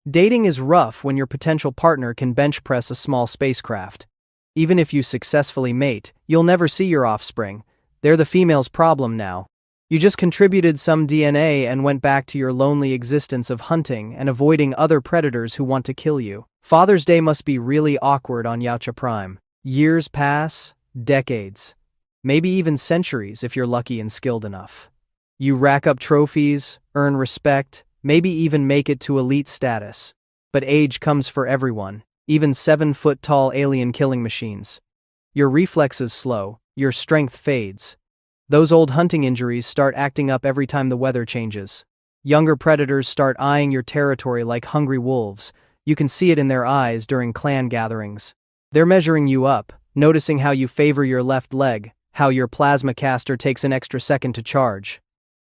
Dating is rough when your potential partner can bench press a small spacecraft. Even if you successfully mate, you'll never see your offspring. They're the female's problem now. You just contributed some DNA and went back to your lonely existence of hunting and avoiding other predators who want to kill you. Father's Day must be really awkward on Yautja Prime. Years pass, decades, maybe even centuries if you're lucky and skilled enough. You rack up trophies, earn respect, maybe even make it to elite status. But age comes for everyone, even 7-foot-tall alien killing machines. Your reflexes slow, your strength fades. Those old hunting injuries start acting up every time the weather changes. Younger predators start eyeing your territory like hungry wolves. You can see it in their eyes during clan gatherings. They're measuring you up, noticing how you favor your left leg, how your plasma caster takes an extra second to charge.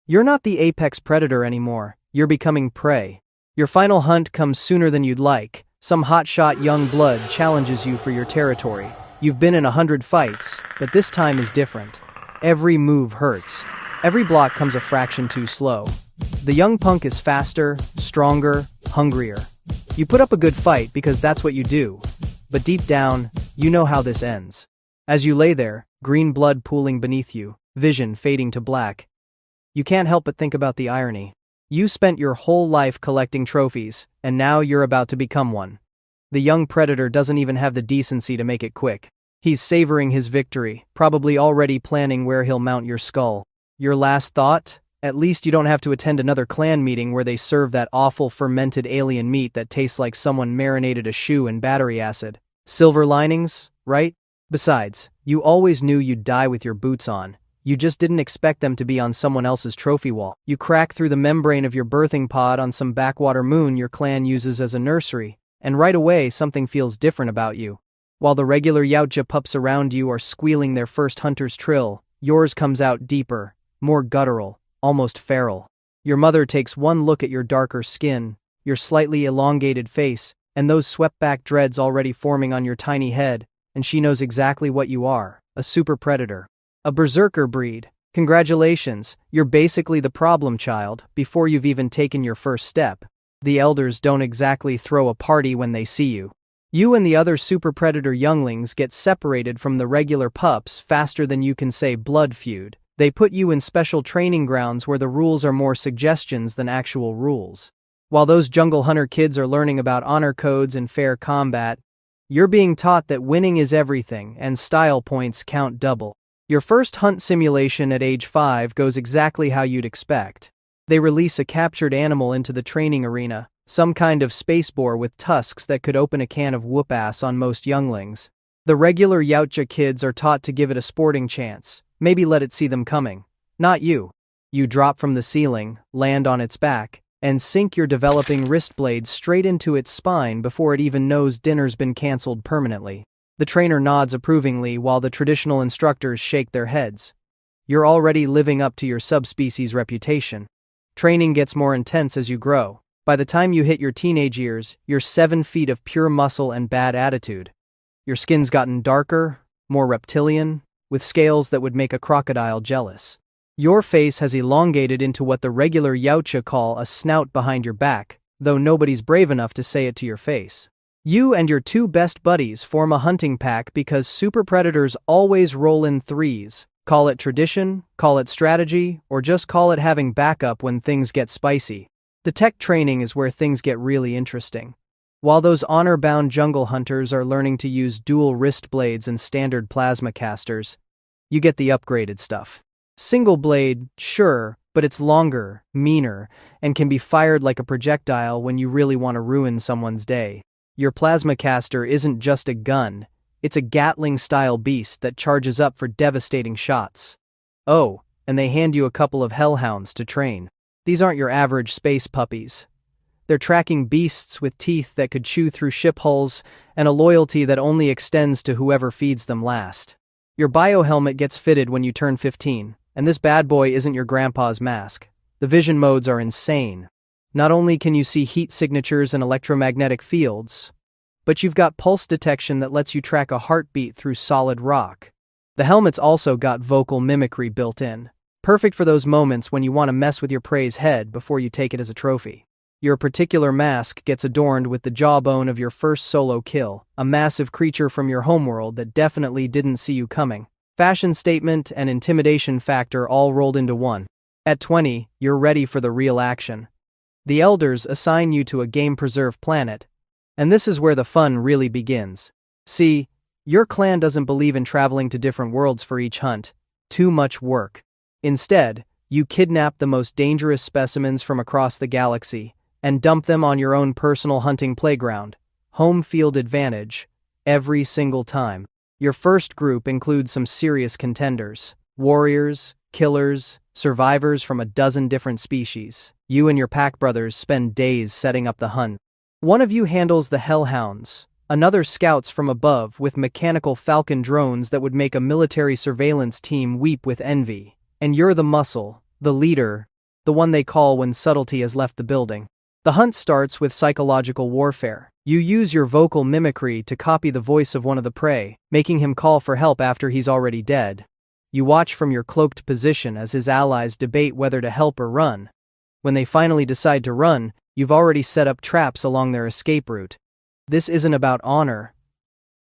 You're not the apex predator anymore. You're becoming prey. Your final hunt comes sooner than you'd like. Some hotshot young blood challenges you for your territory. You've been in 100 fights, but this time is different. Every move hurts. Every block comes a fraction too slow. The young punk is faster, stronger, hungrier. You put up a good fight because that's what you do. But deep down, you know how this ends. As you lay there, green blood pooling beneath you, vision fading to black, you can't help but think about the irony. You spent your whole life collecting trophies, and now you're about to become one. The young predator doesn't even have the decency to make it quick. He's savoring his victory, probably already planning where he'll mount your skull. Your last thought? At least you don't have to attend another clan meeting where they serve that awful fermented alien meat that tastes like someone marinated a shoe in battery acid. Silver linings, right? Besides, you always knew you'd die with your boots on. You just didn't expect them to be on someone else's trophy wall. You crack through the membrane of your birthing pod on some backwater moon your clan uses as a nursery, and right away something feels different about you. While the regular Yautja pups around you are squealing their first hunter's trill, yours comes out deeper, more guttural, almost feral. Your mother takes one look at your darker skin, your slightly elongated face, and those swept-back dreads already forming on your tiny head, and she knows exactly what you are, a super predator. A berserker breed. Congratulations, you're basically the problem child before you've even taken your first step. The elders don't exactly throw a party when they see you. You and the other super predator younglings get separated from the regular pups faster than you can say blood feud. They put you in special training grounds where the rules are more suggestions than actual rules. While those jungle hunter kids are learning about honor codes and fair combat, you're being taught that winning is everything and style points count double. Your first hunt simulation at age 5 goes exactly how you'd expect. They release a captured animal into the training arena, some kind of space boar with tusks that could open a can of whoop-ass on most younglings. The regular Yautja kids are taught to give it a sporting chance, maybe let it see them coming. Not you. You drop from the ceiling, land on its back, and sink your developing wrist blades straight into its spine before it even knows dinner's been cancelled permanently. The trainer nods approvingly while the traditional instructors shake their heads. You're already living up to your subspecies reputation. Training gets more intense as you grow. By the time you hit your teenage years, you're 7 feet of pure muscle and bad attitude. Your skin's gotten darker, more reptilian, with scales that would make a crocodile jealous. Your face has elongated into what the regular Yautja call a snout behind your back, though nobody's brave enough to say it to your face. You and your 2 best buddies form a hunting pack because super predators always roll in threes. Call it tradition, call it strategy, or just call it having backup when things get spicy. The tech training is where things get really interesting. While those honor-bound jungle hunters are learning to use dual wrist blades and standard plasma casters, you get the upgraded stuff. Single blade, sure, but it's longer, meaner, and can be fired like a projectile when you really want to ruin someone's day. Your plasma caster isn't just a gun, it's a Gatling-style beast that charges up for devastating shots. Oh, and they hand you a couple of hellhounds to train. These aren't your average space puppies. They're tracking beasts with teeth that could chew through ship hulls and a loyalty that only extends to whoever feeds them last. Your biohelmet gets fitted when you turn 15, and this bad boy isn't your grandpa's mask. The vision modes are insane. Not only can you see heat signatures and electromagnetic fields, but you've got pulse detection that lets you track a heartbeat through solid rock. The helmet's also got vocal mimicry built in, perfect for those moments when you want to mess with your prey's head before you take it as a trophy. Your particular mask gets adorned with the jawbone of your first solo kill, a massive creature from your homeworld that definitely didn't see you coming. Fashion statement and intimidation factor all rolled into one. At 20, you're ready for the real action. The elders assign you to a game-preserve planet, and this is where the fun really begins. See, your clan doesn't believe in traveling to different worlds for each hunt. Too much work. Instead, you kidnap the most dangerous specimens from across the galaxy and dump them on your own personal hunting playground. Home field advantage, every single time. Your first group includes some serious contenders. Warriors, killers, survivors from a dozen different species. You and your pack brothers spend days setting up the hunt. One of you handles the hellhounds, another scouts from above with mechanical falcon drones that would make a military surveillance team weep with envy. And you're the muscle, the leader, the one they call when subtlety has left the building. The hunt starts with psychological warfare. You use your vocal mimicry to copy the voice of one of the prey, making him call for help after he's already dead. You watch from your cloaked position as his allies debate whether to help or run. When they finally decide to run, you've already set up traps along their escape route. This isn't about honor.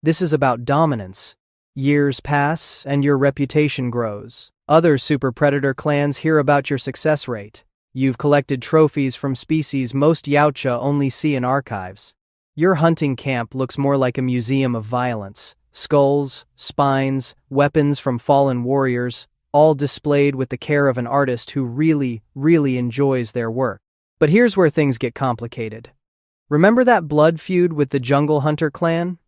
This is about dominance. Years pass, and your reputation grows. Other super predator clans hear about your success rate. You've collected trophies from species most Yautja only see in archives. Your hunting camp looks more like a museum of violence. Skulls, spines, weapons from fallen warriors, all displayed with the care of an artist who really enjoys their work. But here's where things get complicated. Remember that blood feud with the Jungle Hunter clan?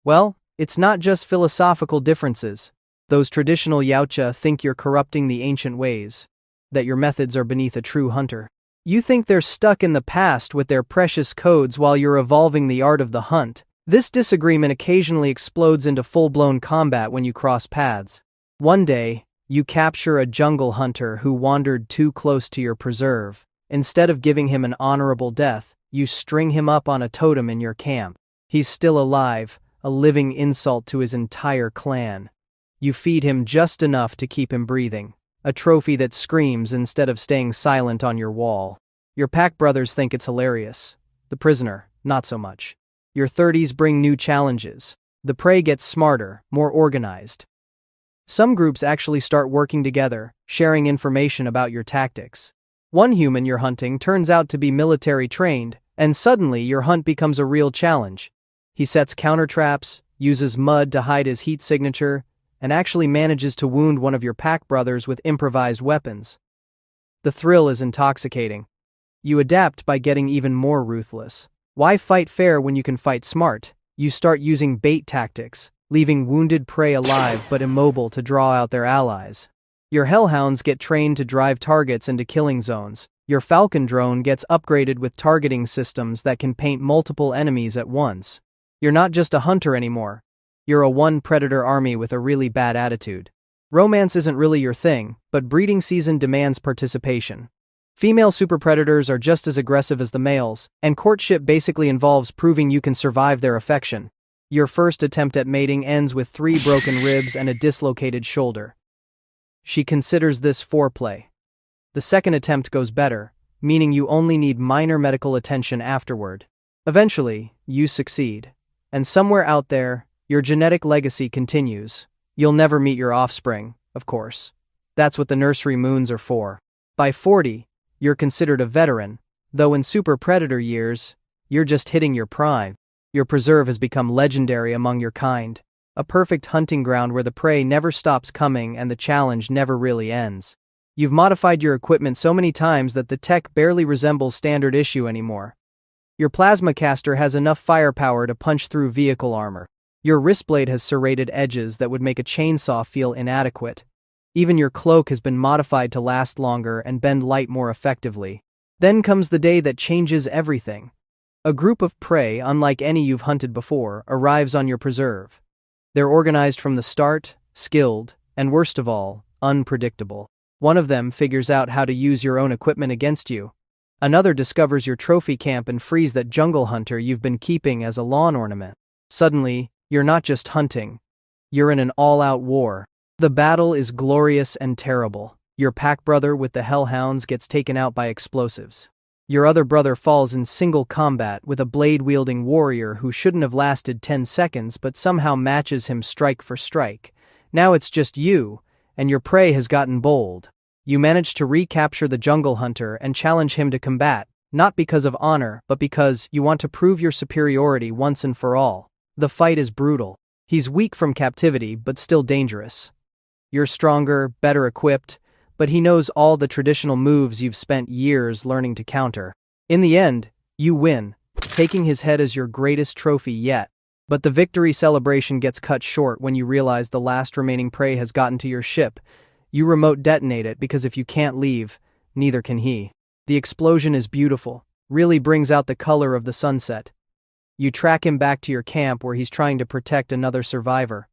Well, it's not just philosophical differences. Those traditional Yautja think you're corrupting the ancient ways, that your methods are beneath a true hunter. You think they're stuck in the past with their precious codes while you're evolving the art of the hunt. This disagreement occasionally explodes into full-blown combat when you cross paths. One day, you capture a jungle hunter who wandered too close to your preserve. Instead of giving him an honorable death, you string him up on a totem in your camp. He's still alive, a living insult to his entire clan. You feed him just enough to keep him breathing, a trophy that screams instead of staying silent on your wall. Your pack brothers think it's hilarious. The prisoner, not so much. Your 30s bring new challenges. The prey gets smarter, more organized. Some groups actually start working together, sharing information about your tactics. One human you're hunting turns out to be military trained, and suddenly your hunt becomes a real challenge. He sets counter traps, uses mud to hide his heat signature, and actually manages to wound one of your pack brothers with improvised weapons. The thrill is intoxicating. You adapt by getting even more ruthless. Why fight fair when you can fight smart? You start using bait tactics, leaving wounded prey alive but immobile to draw out their allies. Your hellhounds get trained to drive targets into killing zones. Your falcon drone gets upgraded with targeting systems that can paint multiple enemies at once. You're not just a hunter anymore. You're a one-predator army with a really bad attitude. Romance isn't really your thing, but breeding season demands participation. Female super predators are just as aggressive as the males, and courtship basically involves proving you can survive their affection. Your first attempt at mating ends with 3 broken ribs and a dislocated shoulder. She considers this foreplay. The second attempt goes better, meaning you only need minor medical attention afterward. Eventually, you succeed. And somewhere out there, your genetic legacy continues. You'll never meet your offspring, of course. That's what the nursery moons are for. By 40, you're considered a veteran, though in super predator years, you're just hitting your prime. Your preserve has become legendary among your kind, a perfect hunting ground where the prey never stops coming and the challenge never really ends. You've modified your equipment so many times that the tech barely resembles standard issue anymore. Your plasma caster has enough firepower to punch through vehicle armor. Your wristblade has serrated edges that would make a chainsaw feel inadequate. Even your cloak has been modified to last longer and bend light more effectively. Then comes the day that changes everything. A group of prey, unlike any you've hunted before, arrives on your preserve. They're organized from the start, skilled, and worst of all, unpredictable. One of them figures out how to use your own equipment against you. Another discovers your trophy camp and frees that jungle hunter you've been keeping as a lawn ornament. Suddenly, you're not just hunting. You're in an all-out war. The battle is glorious and terrible. Your pack brother with the hellhounds gets taken out by explosives. Your other brother falls in single combat with a blade-wielding warrior who shouldn't have lasted 10 seconds but somehow matches him strike for strike. Now it's just you, and your prey has gotten bold. You manage to recapture the jungle hunter and challenge him to combat, not because of honor, but because you want to prove your superiority once and for all. The fight is brutal. He's weak from captivity, but still dangerous. You're stronger, better equipped, but he knows all the traditional moves you've spent years learning to counter. In the end, you win, taking his head as your greatest trophy yet. But the victory celebration gets cut short when you realize the last remaining prey has gotten to your ship. You remote detonate it because if you can't leave, neither can he. The explosion is beautiful, really brings out the color of the sunset. You track him back to your camp where he's trying to protect another survivor.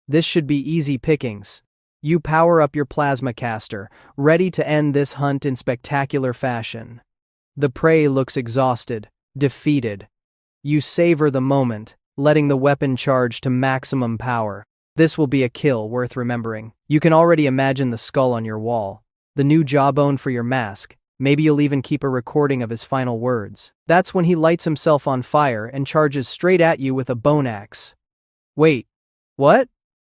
This should be easy pickings. You power up your plasma caster, ready to end this hunt in spectacular fashion. The prey looks exhausted, defeated. You savor the moment, letting the weapon charge to maximum power. This will be a kill worth remembering. You can already imagine the skull on your wall, the new jawbone for your mask. Maybe you'll even keep a recording of his final words. That's when he lights himself on fire and charges straight at you with a bone axe. Wait, what?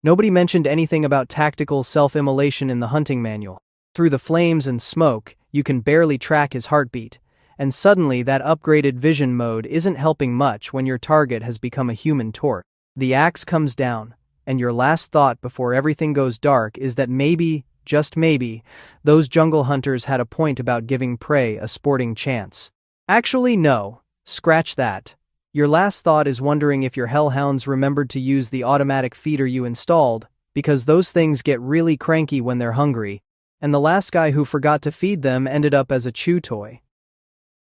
Nobody mentioned anything about tactical self-immolation in the hunting manual. Through the flames and smoke, you can barely track his heartbeat, and suddenly that upgraded vision mode isn't helping much when your target has become a human torch. The axe comes down, and your last thought before everything goes dark is that maybe, just maybe, those jungle hunters had a point about giving prey a sporting chance. Actually, no. Scratch that. Your last thought is wondering if your hellhounds remembered to use the automatic feeder you installed, because those things get really cranky when they're hungry, and the last guy who forgot to feed them ended up as a chew toy.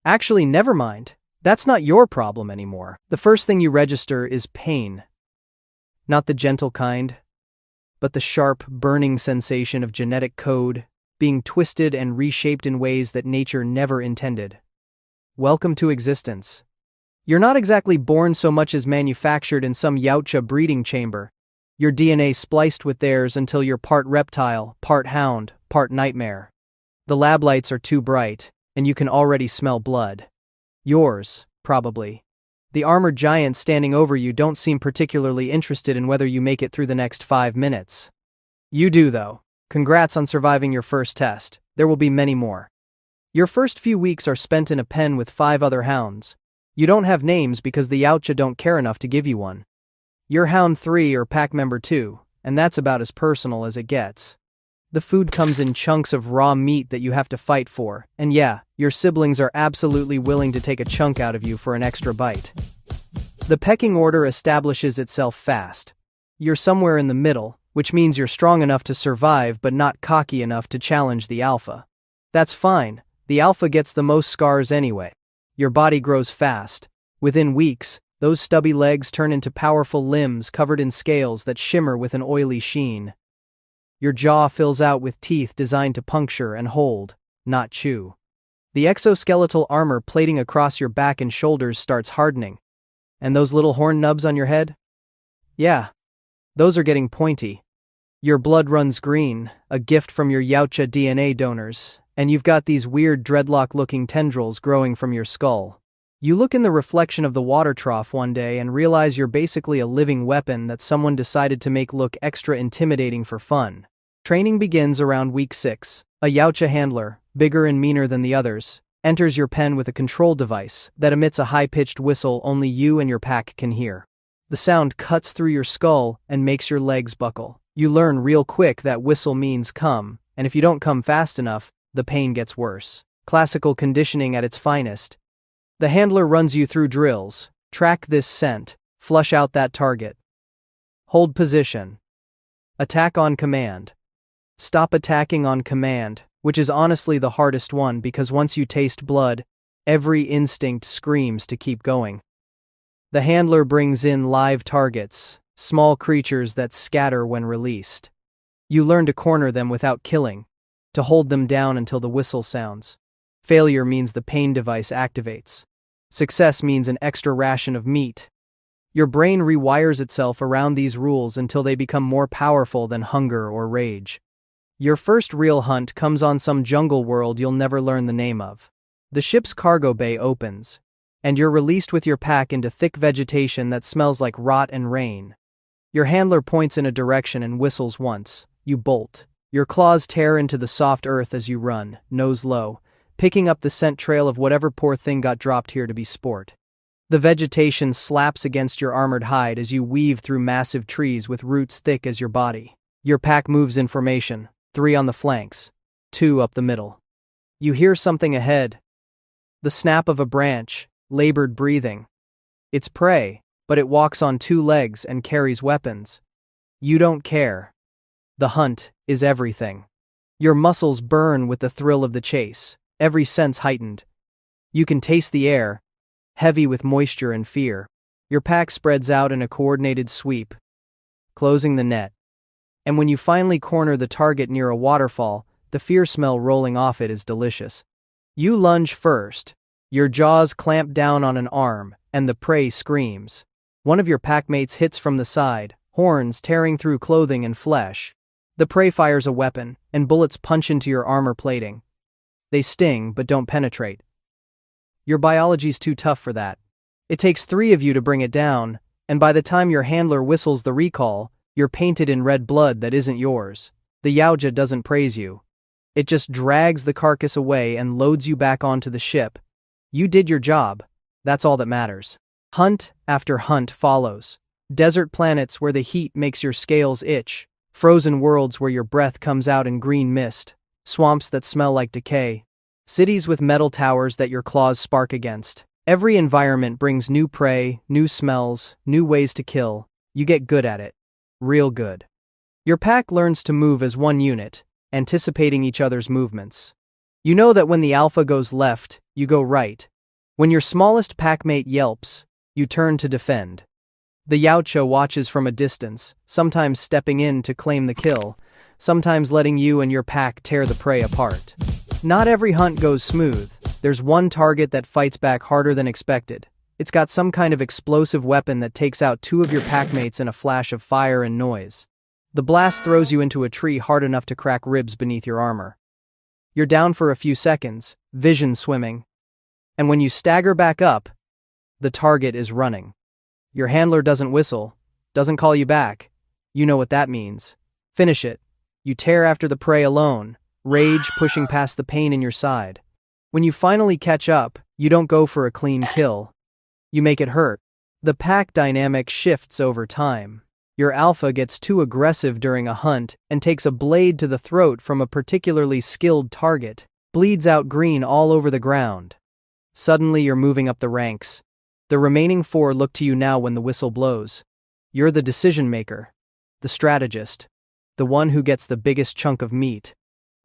Actually, never mind. That's not your problem anymore. The first thing you register is pain. Not the gentle kind, but the sharp, burning sensation of genetic code being twisted and reshaped in ways that nature never intended. Welcome to existence. You're not exactly born so much as manufactured in some Yautja breeding chamber. Your DNA spliced with theirs until you're part reptile, part hound, part nightmare. The lab lights are too bright, and you can already smell blood. Yours, probably. The armored giants standing over you don't seem particularly interested in whether you make it through the next 5 minutes. You do, though. Congrats on surviving your first test. There will be many more. Your first few weeks are spent in a pen with 5 other hounds. You don't have names because the Yautja don't care enough to give you one. You're Hound 3 or Pack Member 2, and that's about as personal as it gets. The food comes in chunks of raw meat that you have to fight for, and yeah, your siblings are absolutely willing to take a chunk out of you for an extra bite. The pecking order establishes itself fast. You're somewhere in the middle, which means you're strong enough to survive but not cocky enough to challenge the alpha. That's fine, the alpha gets the most scars anyway. Your body grows fast. Within weeks, those stubby legs turn into powerful limbs covered in scales that shimmer with an oily sheen. Your jaw fills out with teeth designed to puncture and hold, not chew. The exoskeletal armor plating across your back and shoulders starts hardening. And those little horn nubs on your head? Yeah, those are getting pointy. Your blood runs green, a gift from your Yautja DNA donors, and you've got these weird dreadlock-looking tendrils growing from your skull. You look in the reflection of the water trough one day and realize you're basically a living weapon that someone decided to make look extra intimidating for fun. Training begins around week 6. A Yautja handler, bigger and meaner than the others, enters your pen with a control device that emits a high-pitched whistle only you and your pack can hear. The sound cuts through your skull and makes your legs buckle. You learn real quick that whistle means come, and if you don't come fast enough, the pain gets worse. Classical conditioning at its finest. The handler runs you through drills. Track this scent. Flush out that target. Hold position. Attack on command. Stop attacking on command, which is honestly the hardest one because once you taste blood, every instinct screams to keep going. The handler brings in live targets, small creatures that scatter when released. You learn to corner them without killing, to hold them down until the whistle sounds. Failure means the pain device activates. Success means an extra ration of meat. Your brain rewires itself around these rules until they become more powerful than hunger or rage. Your first real hunt comes on some jungle world you'll never learn the name of. The ship's cargo bay opens, and you're released with your pack into thick vegetation that smells like rot and rain. Your handler points in a direction and whistles once. You bolt. Your claws tear into the soft earth as you run, nose low, picking up the scent trail of whatever poor thing got dropped here to be sport. The vegetation slaps against your armored hide as you weave through massive trees with roots thick as your body. Your pack moves in formation, 3 on the flanks, 2 up the middle. You hear something ahead. The snap of a branch, labored breathing. It's prey, but it walks on 2 legs and carries weapons. You don't care. The hunt is everything. Your muscles burn with the thrill of the chase, every sense heightened. You can taste the air, heavy with moisture and fear. Your pack spreads out in a coordinated sweep, closing the net. And when you finally corner the target near a waterfall, the fear smell rolling off it is delicious. You lunge first. Your jaws clamp down on an arm, and the prey screams. One of your packmates hits from the side, horns tearing through clothing and flesh. The prey fires a weapon, and bullets punch into your armor plating. They sting but don't penetrate. Your biology's too tough for that. It takes 3 of you to bring it down, and by the time your handler whistles the recall, You're painted in red blood that isn't yours. The Yautja doesn't praise you. It just drags the carcass away and loads you back onto the ship. You did your job. That's all that matters. Hunt after hunt follows. Desert planets where the heat makes your scales itch. Frozen worlds where your breath comes out in green mist. Swamps that smell like decay. Cities with metal towers that your claws spark against. Every environment brings new prey, new smells, new ways to kill. You get good at it. Real good. Your pack learns to move as one unit, anticipating each other's movements. You know that when the alpha goes left, you go right. When your smallest packmate yelps, you turn to defend. The Yautja watches from a distance, sometimes stepping in to claim the kill, sometimes letting you and your pack tear the prey apart. Not every hunt goes smooth. There's one target that fights back harder than expected. It's got some kind of explosive weapon that takes out two of your packmates in a flash of fire and noise. The blast throws you into a tree hard enough to crack ribs beneath your armor. You're down for a few seconds, vision swimming. And when you stagger back up, the target is running. Your handler doesn't whistle, doesn't call you back. You know what that means. Finish it. You tear after the prey alone, rage pushing past the pain in your side. When you finally catch up, you don't go for a clean kill. You make it hurt. The pack dynamic shifts over time. Your alpha gets too aggressive during a hunt and takes a blade to the throat from a particularly skilled target, bleeds out green all over the ground. Suddenly you're moving up the ranks. The remaining 4 look to you now when the whistle blows. You're the decision maker, the strategist, the one who gets the biggest chunk of meat.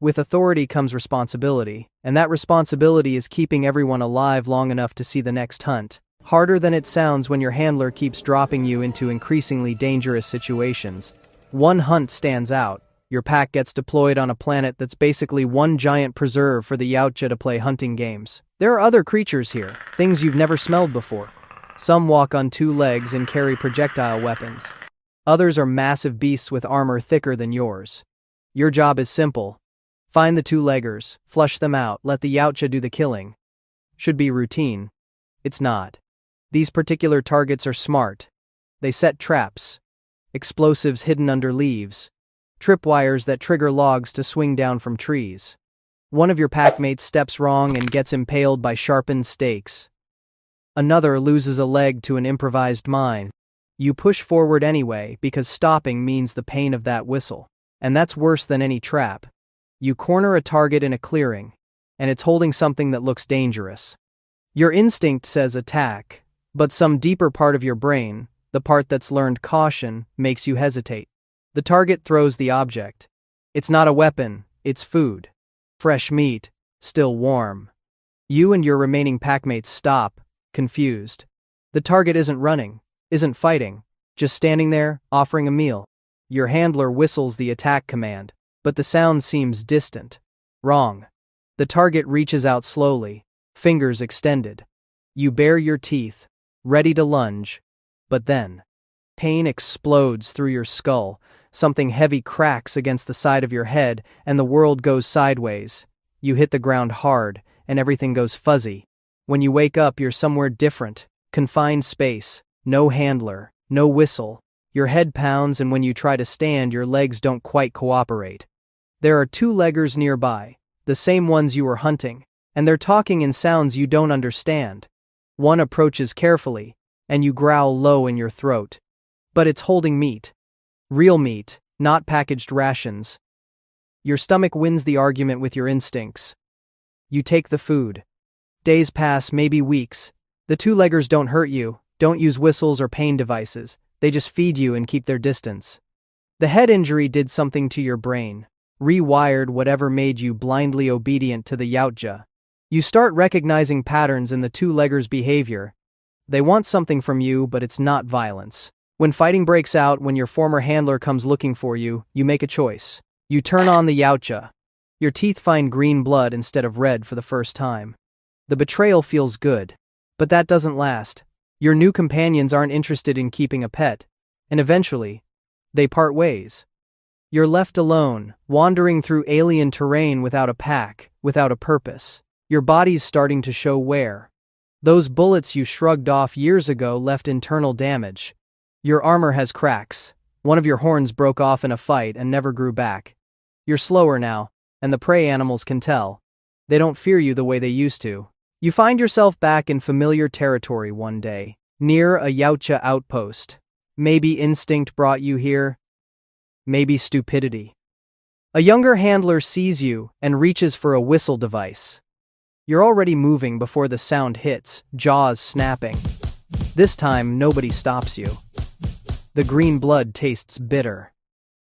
With authority comes responsibility, and that responsibility is keeping everyone alive long enough to see the next hunt. Harder than it sounds when your handler keeps dropping you into increasingly dangerous situations. One hunt stands out. Your pack gets deployed on a planet that's basically one giant preserve for the Yautja to play hunting games. There are other creatures here, things you've never smelled before. Some walk on 2 legs and carry projectile weapons. Others are massive beasts with armor thicker than yours. Your job is simple. Find the 2-leggers, flush them out, let the Yautja do the killing. Should be routine. It's not. These particular targets are smart. They set traps, explosives hidden under leaves, tripwires that trigger logs to swing down from trees. One of your packmates steps wrong and gets impaled by sharpened stakes. Another loses a leg to an improvised mine. You push forward anyway because stopping means the pain of that whistle. And that's worse than any trap. You corner a target in a clearing, and it's holding something that looks dangerous. Your instinct says attack. But some deeper part of your brain, the part that's learned caution, makes you hesitate. The target throws the object. It's not a weapon, it's food. Fresh meat, still warm. You and your remaining packmates stop, confused. The target isn't running, isn't fighting, just standing there, offering a meal. Your handler whistles the attack command, but the sound seems distant. Wrong. The target reaches out slowly, fingers extended. You bare your teeth, ready to lunge, but then, pain explodes through your skull, something heavy cracks against the side of your head, and the world goes sideways. You hit the ground hard, and everything goes fuzzy. When you wake up, you're somewhere different, confined space, no handler, no whistle. Your head pounds, and when you try to stand, your legs don't quite cooperate. There are 2-leggers nearby, the same ones you were hunting, and they're talking in sounds you don't understand. One approaches carefully, and you growl low in your throat. But it's holding meat. Real meat, not packaged rations. Your stomach wins the argument with your instincts. You take the food. Days pass, maybe weeks. The 2-leggers don't hurt you, don't use whistles or pain devices. They just feed you and keep their distance. The head injury did something to your brain, rewired whatever made you blindly obedient to the Yautja. You start recognizing patterns in the 2-leggers' behavior. They want something from you, but it's not violence. When fighting breaks out, when your former handler comes looking for you, you make a choice. You turn on the Yautja. Your teeth find green blood instead of red for the first time. The betrayal feels good, but that doesn't last. Your new companions aren't interested in keeping a pet, and eventually, they part ways. You're left alone, wandering through alien terrain without a pack, without a purpose. Your body's starting to show wear. Those bullets you shrugged off years ago left internal damage. Your armor has cracks. One of your horns broke off in a fight and never grew back. You're slower now, and the prey animals can tell. They don't fear you the way they used to. You find yourself back in familiar territory one day, near a Yautja outpost. Maybe instinct brought you here, maybe stupidity. A younger handler sees you and reaches for a whistle device. You're already moving before the sound hits, jaws snapping. This time, nobody stops you. The green blood tastes bitter.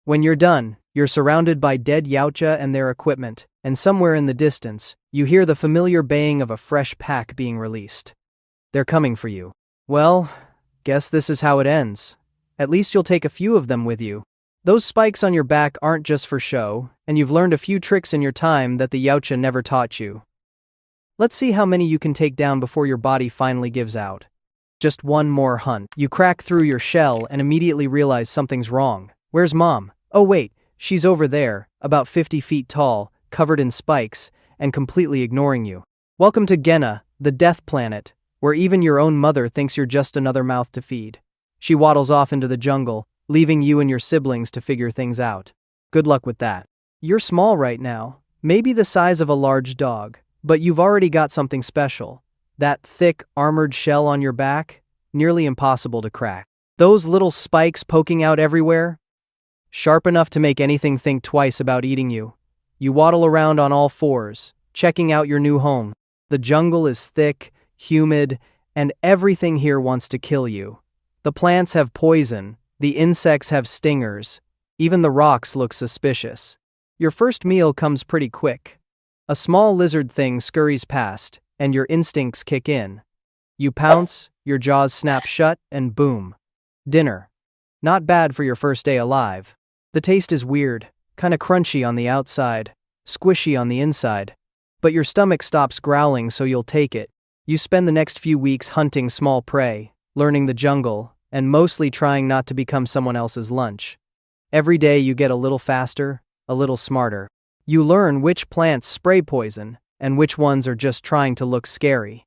When you're done, you're surrounded by dead Yautja and their equipment, and somewhere in the distance, you hear the familiar baying of a fresh pack being released. They're coming for you. Well, guess this is how it ends. At least you'll take a few of them with you. Those spikes on your back aren't just for show, and you've learned a few tricks in your time that the Yautja never taught you. Let's see how many you can take down before your body finally gives out. Just one more hunt. You crack through your shell and immediately realize something's wrong. Where's Mom? Oh wait, she's over there, about 50 feet tall, covered in spikes, and completely ignoring you. Welcome to Genna, the death planet, where even your own mother thinks you're just another mouth to feed. She waddles off into the jungle, leaving you and your siblings to figure things out. Good luck with that. You're small right now, maybe the size of a large dog, but you've already got something special. That thick, armored shell on your back, nearly impossible to crack. Those little spikes poking out everywhere, sharp enough to make anything think twice about eating you. You waddle around on all fours, checking out your new home. The jungle is thick, humid, and everything here wants to kill you. The plants have poison, the insects have stingers, even the rocks look suspicious. Your first meal comes pretty quick. A small lizard thing scurries past, and your instincts kick in. You pounce, your jaws snap shut, and boom. Dinner. Not bad for your first day alive. The taste is weird, kinda crunchy on the outside, squishy on the inside. But your stomach stops growling, so you'll take it. You spend the next few weeks hunting small prey, learning the jungle, and mostly trying not to become someone else's lunch. Every day you get a little faster, a little smarter. You learn which plants spray poison, and which ones are just trying to look scary.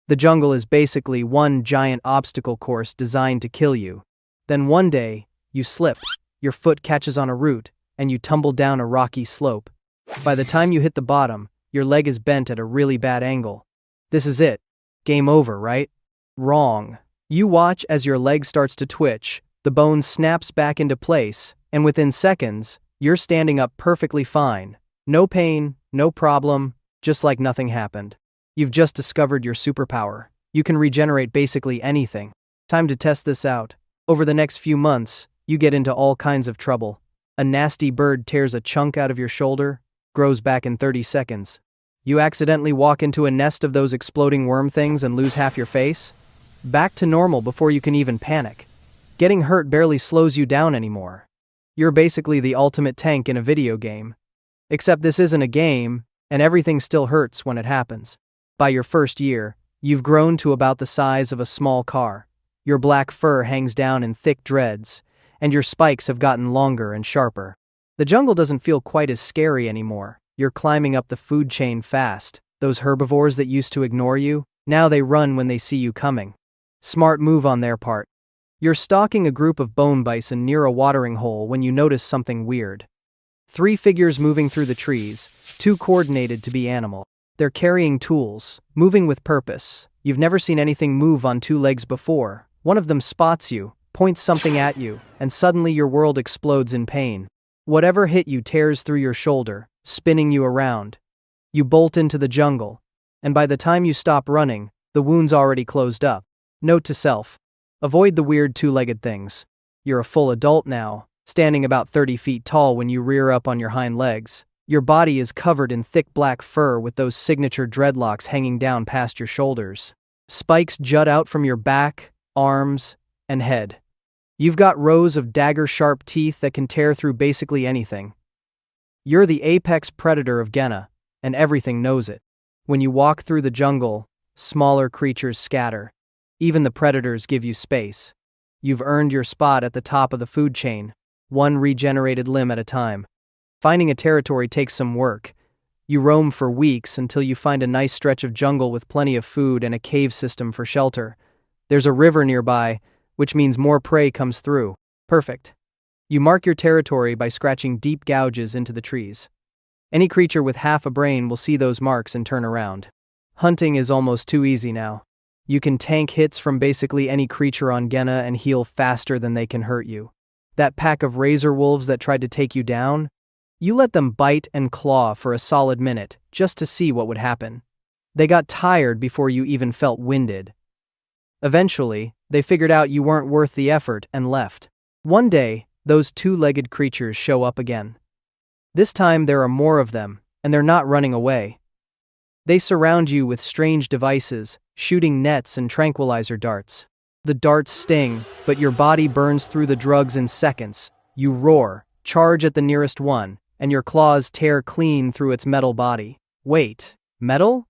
The jungle is basically one giant obstacle course designed to kill you. Then one day, you slip, your foot catches on a root, and you tumble down a rocky slope. By the time you hit the bottom, your leg is bent at a really bad angle. This is it. Game over, right? Wrong. You watch as your leg starts to twitch, the bone snaps back into place, and within seconds, you're standing up perfectly fine. No pain, no problem, just like nothing happened. You've just discovered your superpower. You can regenerate basically anything. Time to test this out. Over the next few months, you get into all kinds of trouble. A nasty bird tears a chunk out of your shoulder, grows back in 30 seconds. You accidentally walk into a nest of those exploding worm things and lose half your face? Back to normal before you can even panic. Getting hurt barely slows you down anymore. You're basically the ultimate tank in a video game. Except this isn't a game, and everything still hurts when it happens. By your first year, you've grown to about the size of a small car. Your black fur hangs down in thick dreads, and your spikes have gotten longer and sharper. The jungle doesn't feel quite as scary anymore. You're climbing up the food chain fast. Those herbivores that used to ignore you, now they run when they see you coming. Smart move on their part. You're stalking a group of bone bison near a watering hole when you notice something weird. 3 figures moving through the trees, 2 coordinated to be animal. They're carrying tools, moving with purpose. You've never seen anything move on 2 legs before. One of them spots you, points something at you, and suddenly your world explodes in pain. Whatever hit you tears through your shoulder, spinning you around. You bolt into the jungle, and by the time you stop running, the wound's already closed up. Note to self: avoid the weird 2-legged things. You're a full adult now, standing about 30 feet tall when you rear up on your hind legs. Your body is covered in thick black fur with those signature dreadlocks hanging down past your shoulders. Spikes jut out from your back, arms, and head. You've got rows of dagger-sharp teeth that can tear through basically anything. You're the apex predator of Genna, and everything knows it. When you walk through the jungle, smaller creatures scatter. Even the predators give you space. You've earned your spot at the top of the food chain, one regenerated limb at a time. Finding a territory takes some work. You roam for weeks until you find a nice stretch of jungle with plenty of food and a cave system for shelter. There's a river nearby, which means more prey comes through. Perfect. You mark your territory by scratching deep gouges into the trees. Any creature with half a brain will see those marks and turn around. Hunting is almost too easy now. You can tank hits from basically any creature on Genna and heal faster than they can hurt you. That pack of razor wolves that tried to take you down? You let them bite and claw for a solid minute, just to see what would happen. They got tired before you even felt winded. Eventually, they figured out you weren't worth the effort and left. One day, those two-legged creatures show up again. This time there are more of them, and they're not running away. They surround you with strange devices, shooting nets and tranquilizer darts. The darts sting, but your body burns through the drugs in seconds. You roar, charge at the nearest one, and your claws tear clean through its metal body. Wait, metal?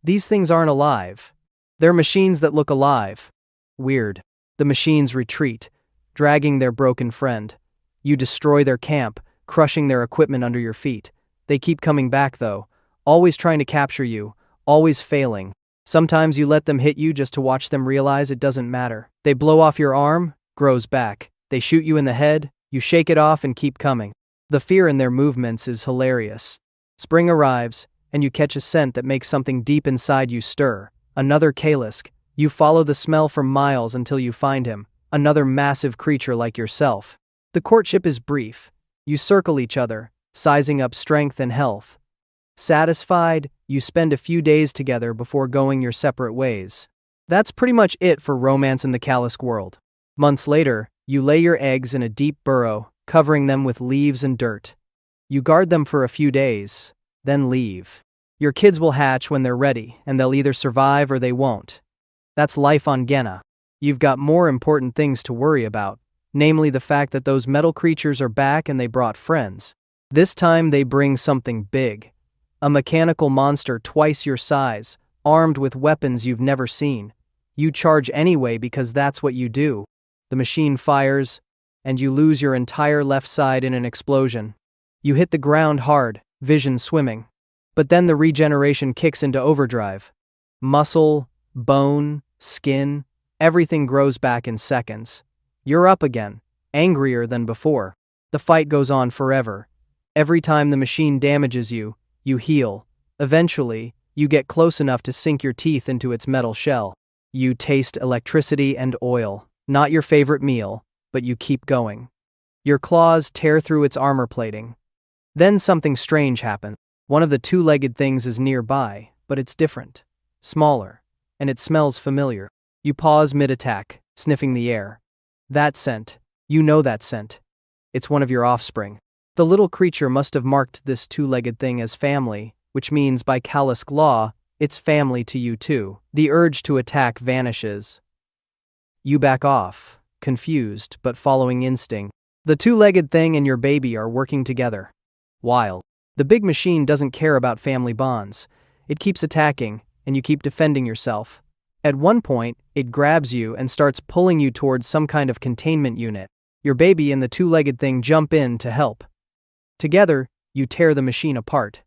These things aren't alive. They're machines that look alive. Weird. The machines retreat, dragging their broken friend. You destroy their camp, crushing their equipment under your feet. They keep coming back though, always trying to capture you, always failing. Sometimes you let them hit you just to watch them realize it doesn't matter. They blow off your arm, grows back. They shoot you in the head, you shake it off and keep coming. The fear in their movements is hilarious. Spring arrives, and you catch a scent that makes something deep inside you stir. Another Kalisk. You follow the smell for miles until you find him, another massive creature like yourself. The courtship is brief. You circle each other, sizing up strength and health. Satisfied, you spend a few days together before going your separate ways. That's pretty much it for romance in the Kalisk world. Months later, you lay your eggs in a deep burrow, covering them with leaves and dirt. You guard them for a few days, then leave. Your kids will hatch when they're ready, and they'll either survive or they won't. That's life on Genna. You've got more important things to worry about, namely the fact that those metal creatures are back and they brought friends. This time they bring something big. A mechanical monster twice your size, armed with weapons you've never seen. You charge anyway because that's what you do. The machine fires, and you lose your entire left side in an explosion. You hit the ground hard, vision swimming. But then the regeneration kicks into overdrive. Muscle, bone, skin, everything grows back in seconds. You're up again, angrier than before. The fight goes on forever. Every time the machine damages you, you heal. Eventually, you get close enough to sink your teeth into its metal shell. You taste electricity and oil. Not your favorite meal, but you keep going. Your claws tear through its armor plating. Then something strange happens. One of the two-legged things is nearby, but it's different, smaller, and it smells familiar. You pause mid-attack, sniffing the air. That scent, you know that scent. It's one of your offspring. The little creature must have marked this two-legged thing as family, which means by Kalisk law, it's family to you too. The urge to attack vanishes. You back off, confused but following instinct. The two-legged thing and your baby are working together. Wild. The big machine doesn't care about family bonds. It keeps attacking, and you keep defending yourself. At one point, it grabs you and starts pulling you towards some kind of containment unit. Your baby and the two-legged thing jump in to help. Together, you tear the machine apart.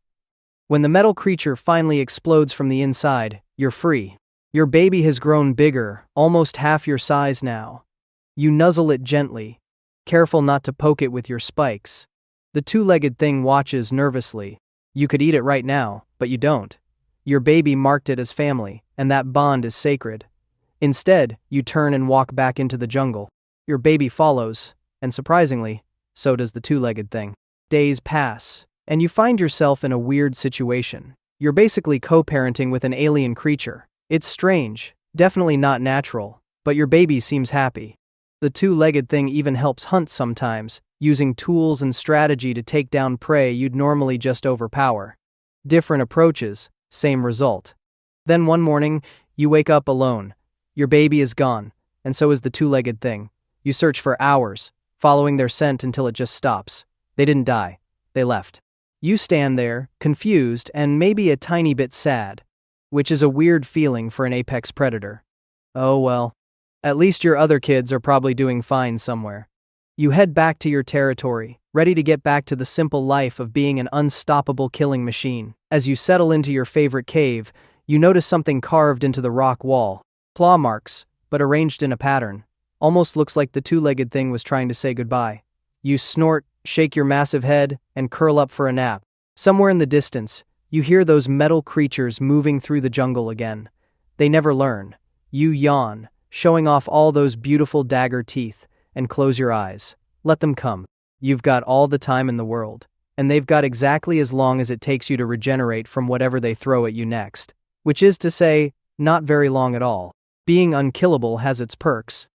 When the metal creature finally explodes from the inside, you're free. Your baby has grown bigger, almost half your size now. You nuzzle it gently, careful not to poke it with your spikes. The two-legged thing watches nervously. You could eat it right now, but you don't. Your baby marked it as family, and that bond is sacred. Instead, you turn and walk back into the jungle. Your baby follows, and surprisingly, so does the two-legged thing. Days pass, and you find yourself in a weird situation. You're basically co-parenting with an alien creature. It's strange, definitely not natural, but your baby seems happy. The two-legged thing even helps hunt sometimes, using tools and strategy to take down prey you'd normally just overpower. Different approaches, same result. Then one morning, you wake up alone. Your baby is gone, and so is the two-legged thing. You search for hours, following their scent until it just stops. They didn't die. They left. You stand there, confused and maybe a tiny bit sad, which is a weird feeling for an apex predator. Oh well. At least your other kids are probably doing fine somewhere. You head back to your territory, ready to get back to the simple life of being an unstoppable killing machine. As you settle into your favorite cave, you notice something carved into the rock wall. Claw marks, but arranged in a pattern. Almost looks like the two-legged thing was trying to say goodbye. You snort, shake your massive head, and curl up for a nap. Somewhere in the distance, you hear those metal creatures moving through the jungle again. They never learn. You yawn, showing off all those beautiful dagger teeth, and close your eyes. Let them come. You've got all the time in the world, and they've got exactly as long as it takes you to regenerate from whatever they throw at you next. Which is to say, not very long at all. Being unkillable has its perks.